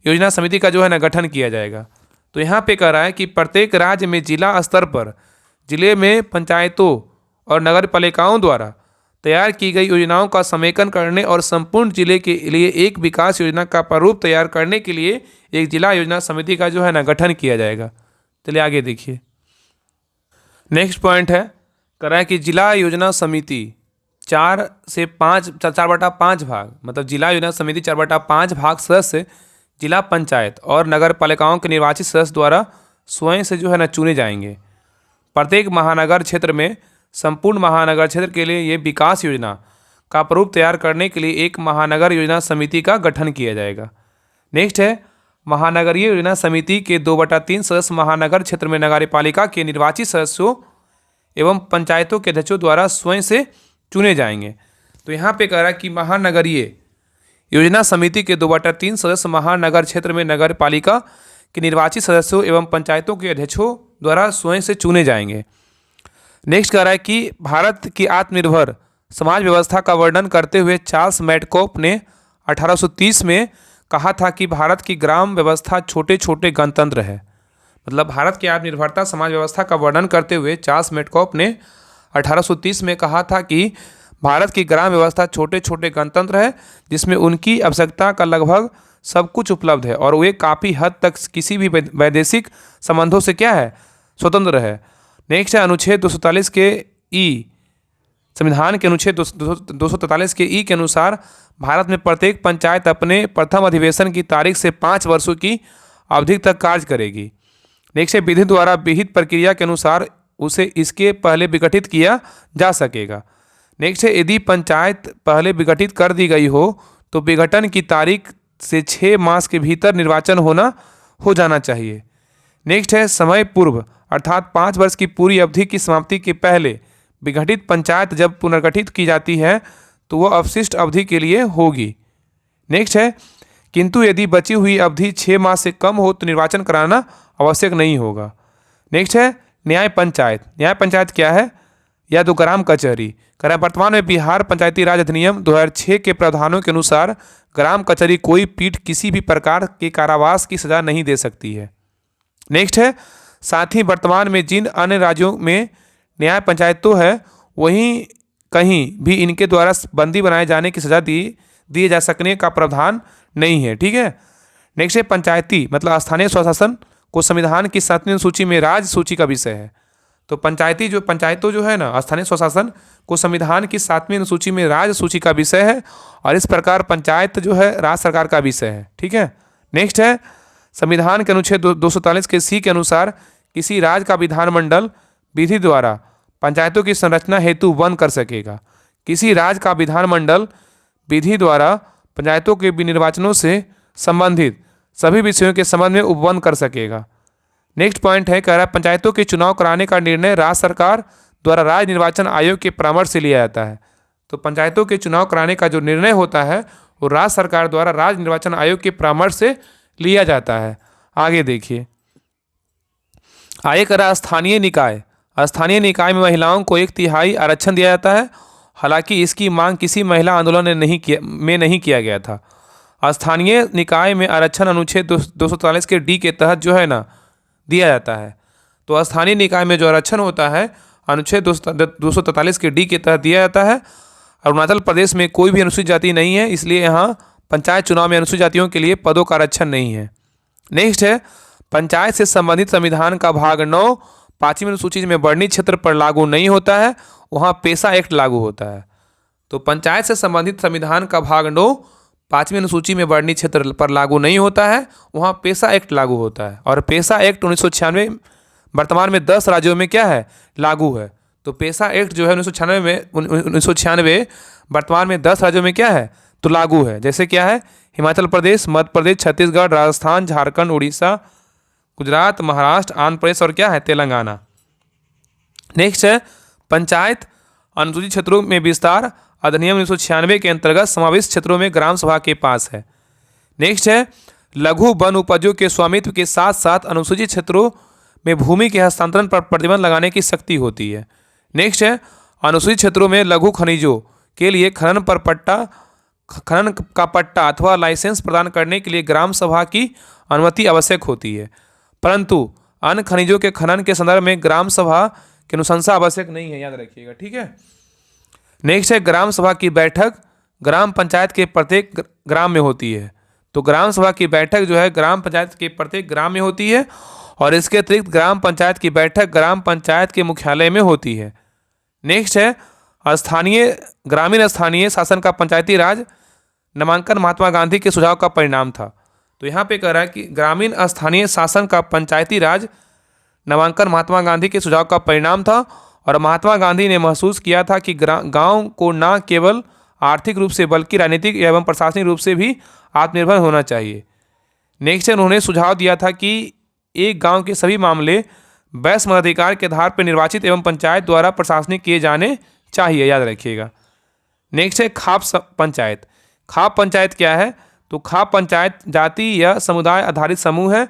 योजना समिति का जो है ना गठन किया जाएगा। तो यहाँ पे कह रहा है कि प्रत्येक राज्य में जिला स्तर पर जिले में पंचायतों और नगर पालिकाओं द्वारा तैयार की गई योजनाओं का समेकन करने और संपूर्ण जिले के लिए एक विकास योजना का प्रारूप तैयार करने के लिए एक जिला योजना समिति का जो है ना गठन किया जाएगा। चलिए आगे देखिए। नेक्स्ट पॉइंट है, कह रहा है कि जिला योजना समिति 4/5 भाग, मतलब जिला योजना समिति 4/5 भाग सदस्य जिला पंचायत और नगर पालिकाओं के निर्वाचित सदस्य द्वारा स्वयं से जो है ना चुने जाएंगे। प्रत्येक महानगर क्षेत्र में संपूर्ण महानगर क्षेत्र के लिए ये विकास योजना का प्रारूप तैयार करने के लिए एक महानगर योजना समिति का गठन किया जाएगा। नेक्स्ट है, महानगरीय योजना समिति के 2/3 सदस्य महानगर क्षेत्र में नगरपालिका के निर्वाचित सदस्यों एवं पंचायतों के अध्यक्षों द्वारा स्वयं से चुने जाएंगे। तो यहाँ पे कह रहा है कि महानगरीय योजना समिति के 2/3 सदस्य महानगर क्षेत्र में नगर पालिका के निर्वाचित सदस्यों एवं पंचायतों के अध्यक्षों द्वारा स्वयं से चुने जाएंगे। नेक्स्ट कह रहा है कि भारत की आत्मनिर्भर समाज व्यवस्था का वर्णन करते हुए चार्ल्स मैडकॉफ ने 1830 में कहा था कि भारत की ग्राम व्यवस्था छोटे छोटे गणतंत्र है। मतलब भारत की आत्मनिर्भरता समाज व्यवस्था का वर्णन करते हुए चार्ल्स मैडकॉफ ने 1830 में कहा था कि भारत की ग्राम व्यवस्था छोटे छोटे गणतंत्र है, जिसमें उनकी आवश्यकता का लगभग सब कुछ उपलब्ध है और वे काफ़ी हद तक किसी भी वैदेशिक संबंधों से क्या है? स्वतंत्र है। नेक्स्ट है, अनुच्छेद 243 के ई, संविधान के अनुच्छेद 243 के ई के अनुसार भारत में प्रत्येक पंचायत अपने प्रथम अधिवेशन की तारीख से 5 वर्षों की अवधि तक कार्य करेगी। नेक्स्ट है, विधि द्वारा विहित प्रक्रिया के अनुसार उसे इसके पहले विघटित किया जा सकेगा। नेक्स्ट है, यदि पंचायत पहले विघटित कर दी गई हो तो विघटन की तारीख से 6 मास के भीतर निर्वाचन हो जाना चाहिए। नेक्स्ट है, समय पूर्व अर्थात 5 वर्ष की पूरी अवधि की समाप्ति के पहले विघटित पंचायत जब पुनर्गठित की जाती है तो वह अवशिष्ट अवधि के लिए होगी। नेक्स्ट है, किंतु यदि बची हुई अवधि 6 मास से कम हो तो निर्वाचन कराना आवश्यक नहीं होगा। नेक्स्ट है, न्याय पंचायत। न्याय पंचायत क्या है? या तो ग्राम कचहरी। कह रहा है वर्तमान में बिहार पंचायती राज अधिनियम 2006 के प्रावधानों के अनुसार ग्राम कचहरी कोई पीठ किसी भी प्रकार के कारावास की सजा नहीं दे सकती है। नेक्स्ट है, साथ ही वर्तमान में जिन अन्य राज्यों में न्याय पंचायतों है वहीं कहीं भी इनके द्वारा बंदी बनाए जाने की सजा दिए जा सकने का प्रावधान नहीं है। ठीक है। नेक्स्ट है, पंचायती मतलब स्थानीय स्वशासन को संविधान की 7वीं सूची में राज्य सूची का विषय है। तो पंचायतों जो है ना, स्थानीय स्वशासन को संविधान की 7वीं सूची में राज्य सूची का विषय है और इस प्रकार पंचायत जो है राज्य सरकार का विषय है। ठीक है। नेक्स्ट है, संविधान के अनुच्छेद 243 के सी के अनुसार किसी राज्य का विधानमंडल विधि द्वारा पंचायतों की संरचना हेतु वन कर सकेगा। किसी राज्य का विधानमंडल विधि द्वारा पंचायतों के निर्वाचनों से संबंधित सभी विषयों के संबंध में उपवन कर सकेगा। नेक्स्ट पॉइंट है, कह रहा है पंचायतों के चुनाव कराने का निर्णय राज्य सरकार द्वारा राज्य निर्वाचन आयोग के परामर्श से लिया जाता है। तो पंचायतों के चुनाव कराने का जो निर्णय होता है वो राज्य सरकार द्वारा राज्य निर्वाचन आयोग के परामर्श से लिया जाता है। आगे देखिए, आगे कह रहा स्थानीय निकाय। स्थानीय निकाय में महिलाओं को 1/3 आरक्षण दिया जाता है। हालांकि इसकी मांग किसी महिला आंदोलन ने नहीं किया गया था। स्थानीय निकाय में आरक्षण अनुच्छेद 243 के डी के तहत जो है ना दिया जाता है। तो स्थानीय निकाय में जो आरक्षण होता है अनुच्छेद 243 के डी के तहत दिया जाता है। अरुणाचल प्रदेश में कोई भी अनुसूचित जाति नहीं है, इसलिए यहाँ पंचायत चुनाव में अनुसूचित जातियों के लिए पदों का आरक्षण नहीं है। नेक्स्ट है, पंचायत से संबंधित संविधान का भाग 9 5वीं अनुसूची में वर्णित क्षेत्र पर लागू नहीं होता है, वहाँ पेशा एक्ट लागू होता है। तो पंचायत से संबंधित संविधान का भाग 9 5वीं अनुसूची में वर्णित क्षेत्र पर लागू नहीं होता है, वहाँ पेशा एक्ट लागू होता है। और पेशा एक्ट 1996 वर्तमान में 10 राज्यों में क्या है, लागू है। तो पेशा एक्ट जो है 1996 वर्तमान में 10 राज्यों में क्या है, तो लागू है। जैसे क्या है, हिमाचल प्रदेश, मध्य प्रदेश, छत्तीसगढ़, राजस्थान, झारखंड, उड़ीसा, गुजरात, महाराष्ट्र, आंध्र प्रदेश और क्या है, तेलंगाना। नेक्स्ट है पंचायत अनुसूचित क्षेत्रों में विस्तार अधिनियम 1996 के अंतर्गत समाविष्ट क्षेत्रों में ग्राम सभा के पास है। नेक्स्ट है लघु वन उपजों के स्वामित्व के साथ साथ अनुसूचित क्षेत्रों में भूमि के हस्तांतरण पर प्रतिबंध लगाने की शक्ति होती है। नेक्स्ट है अनुसूचित क्षेत्रों में लघु खनिजों के लिए खनन का पट्टा अथवा लाइसेंस प्रदान करने के लिए ग्राम सभा की अनुमति आवश्यक होती है, परंतु अन्य खनिजों के खनन के संदर्भ में ग्राम सभा की अनुशंसा आवश्यक नहीं है, याद रखिएगा, ठीक है। नेक्स्ट है ग्राम सभा की बैठक ग्राम पंचायत के प्रत्येक ग्राम में होती है। तो ग्राम सभा की बैठक जो है ग्राम पंचायत के प्रत्येक ग्राम में होती है, और इसके अतिरिक्त ग्राम पंचायत की बैठक ग्राम पंचायत के मुख्यालय में होती है। नेक्स्ट है ग्रामीण स्थानीय शासन का पंचायती राज नामांकन महात्मा गांधी के सुझाव का परिणाम था। तो यहाँ पे कह रहा है कि ग्रामीण स्थानीय शासन का पंचायती राज नामांकन महात्मा गांधी के सुझाव का परिणाम था, और महात्मा गांधी ने महसूस किया था कि गांव को न केवल आर्थिक रूप से बल्कि राजनीतिक एवं प्रशासनिक रूप से भी आत्मनिर्भर होना चाहिए। नेक्स्ट उन्होंने सुझाव दिया था कि एक गांव के सभी मामले वैश्य मताधिकार के आधार पर निर्वाचित एवं पंचायत द्वारा प्रशासनिक किए जाने चाहिए, याद रखिएगा। नेक्स्ट है खाप पंचायत। खाप पंचायत क्या है, तो खाप पंचायत जाति या समुदाय आधारित समूह है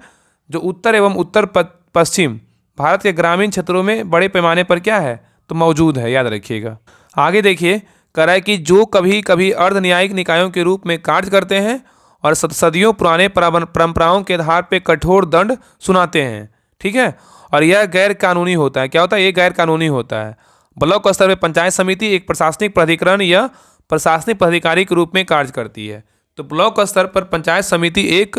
जो उत्तर एवं उत्तर पश्चिम भारत के ग्रामीण क्षेत्रों में बड़े पैमाने पर क्या है, तो मौजूद है, याद रखिएगा। आगे देखिए कह रहा है कि जो कभी कभी अर्ध न्यायिक निकायों के रूप में कार्य करते हैं और सदियों पुराने परंपराओं के आधार पर कठोर दंड सुनाते हैं, ठीक है, और यह गैर कानूनी होता है। क्या होता है, ये गैर कानूनी होता है। ब्लॉक स्तर पर पंचायत समिति एक प्रशासनिक प्राधिकरण या प्रशासनिक पदाधिकारी के रूप में कार्य करती है। तो ब्लॉक स्तर पर पंचायत समिति एक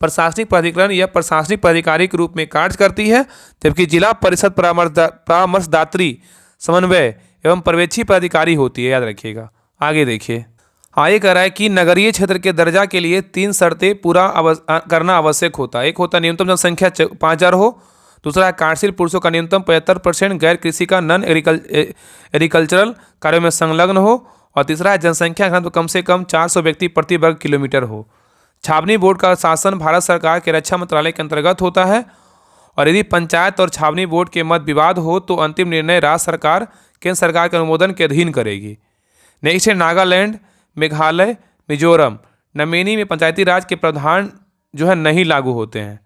प्रशासनिक प्राधिकरण या प्रशासनिक पदाधिकारी के रूप में कार्य करती है, जबकि जिला परिषद परामर्शदात्री समन्वय एवं पर्यवेक्षी पदाधिकारी होती है, याद रखिएगा। आगे देखिए आगे कह रहा है कि नगरीय क्षेत्र के दर्जा के लिए 3 शर्तें पूरा करना आवश्यक होता है। एक होता है न्यूनतम जनसंख्या 5000 हो, दूसरा है कार्यशील पुरुषों का न्यूनतम 75% गैर कृषि का नॉन एग्रीकल्चरल कार्यों में संलग्न हो, और तीसरा है जनसंख्या घनत्व कम से कम 400 व्यक्ति प्रति वर्ग किलोमीटर हो। छावनी बोर्ड का शासन भारत सरकार के रक्षा मंत्रालय के अंतर्गत होता है, और यदि पंचायत और छावनी बोर्ड के मध्य विवाद हो तो अंतिम निर्णय राज्य सरकार केंद्र सरकार के अनुमोदन के अधीन करेगी। नेक्स्ट है नागालैंड, मेघालय, मिजोरम, नमेनी में पंचायती राज के प्रावधान जो है नहीं लागू होते हैं।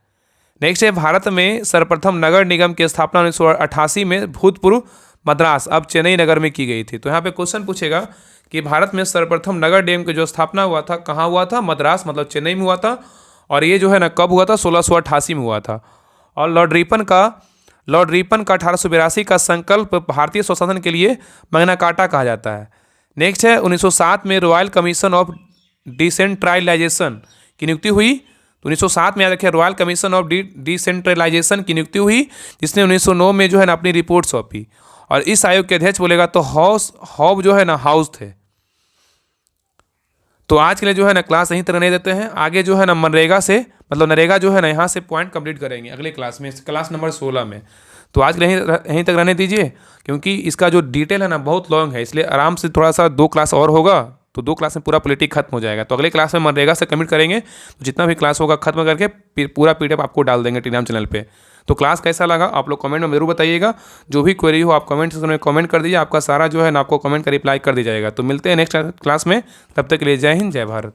नेक्स्ट है भारत में सर्वप्रथम नगर निगम की स्थापना 1988 में भूतपूर्व मद्रास अब चेन्नई नगर में की गई थी। तो यहाँ पे क्वेश्चन पूछेगा कि भारत में सर्वप्रथम नगर निगम की जो स्थापना हुआ था कहाँ हुआ था, मद्रास मतलब चेन्नई में हुआ था, और ये जो है ना कब हुआ था, 1688 में हुआ था। और लॉर्ड रिपन का 1882 का संकल्प भारतीय स्वशासन के लिए मैग्ना कार्टा कहा जाता है। नेक्स्ट है 1907 में रॉयल कमीशन ऑफ डिसेंट्रलाइजेशन की नियुक्ति हुई। तो 1907 में याद रखिए रॉयल कमीशन ऑफ डिसेंट्रलाइजेशन की नियुक्ति हुई, जिसने 1909 में जो है ना अपनी रिपोर्ट सौंपी, और इस आयोग के अध्यक्ष बोलेगा तो हॉब जो है ना हाउस थे। तो आज के लिए जो है ना क्लास यहीं तक रहने देते हैं। आगे जो है ना मनरेगा से मतलब नरेगा जो है ना यहाँ से पॉइंट कंप्लीट करेंगे अगले क्लास में, क्लास नंबर 16 में। तो आज के लिए यहीं तक रहने दीजिए, क्योंकि इसका जो डिटेल है ना बहुत लॉन्ग है, इसलिए आराम से थोड़ा सा 2 क्लास और होगा तो 2 क्लास में पूरा पॉलिटिक खत्म हो जाएगा। तो अगले क्लास में मनरेगा से कंप्लीट करेंगे, तो जितना भी क्लास होगा खत्म करके फिर पूरा PDF आपको डाल देंगे टेलीग्राम चैनल पे। तो क्लास कैसा लगा आप लोग कमेंट में जरूर बताइएगा। जो भी क्वेरी हो आप कमेंट सेक्शन में कमेंट कर दीजिए, आपका सारा जो है ना आपको कमेंट का रिप्लाई कर दिया जाएगा। तो मिलते हैं नेक्स्ट क्लास में, तब तक के लिए जय हिंद, जय भारत।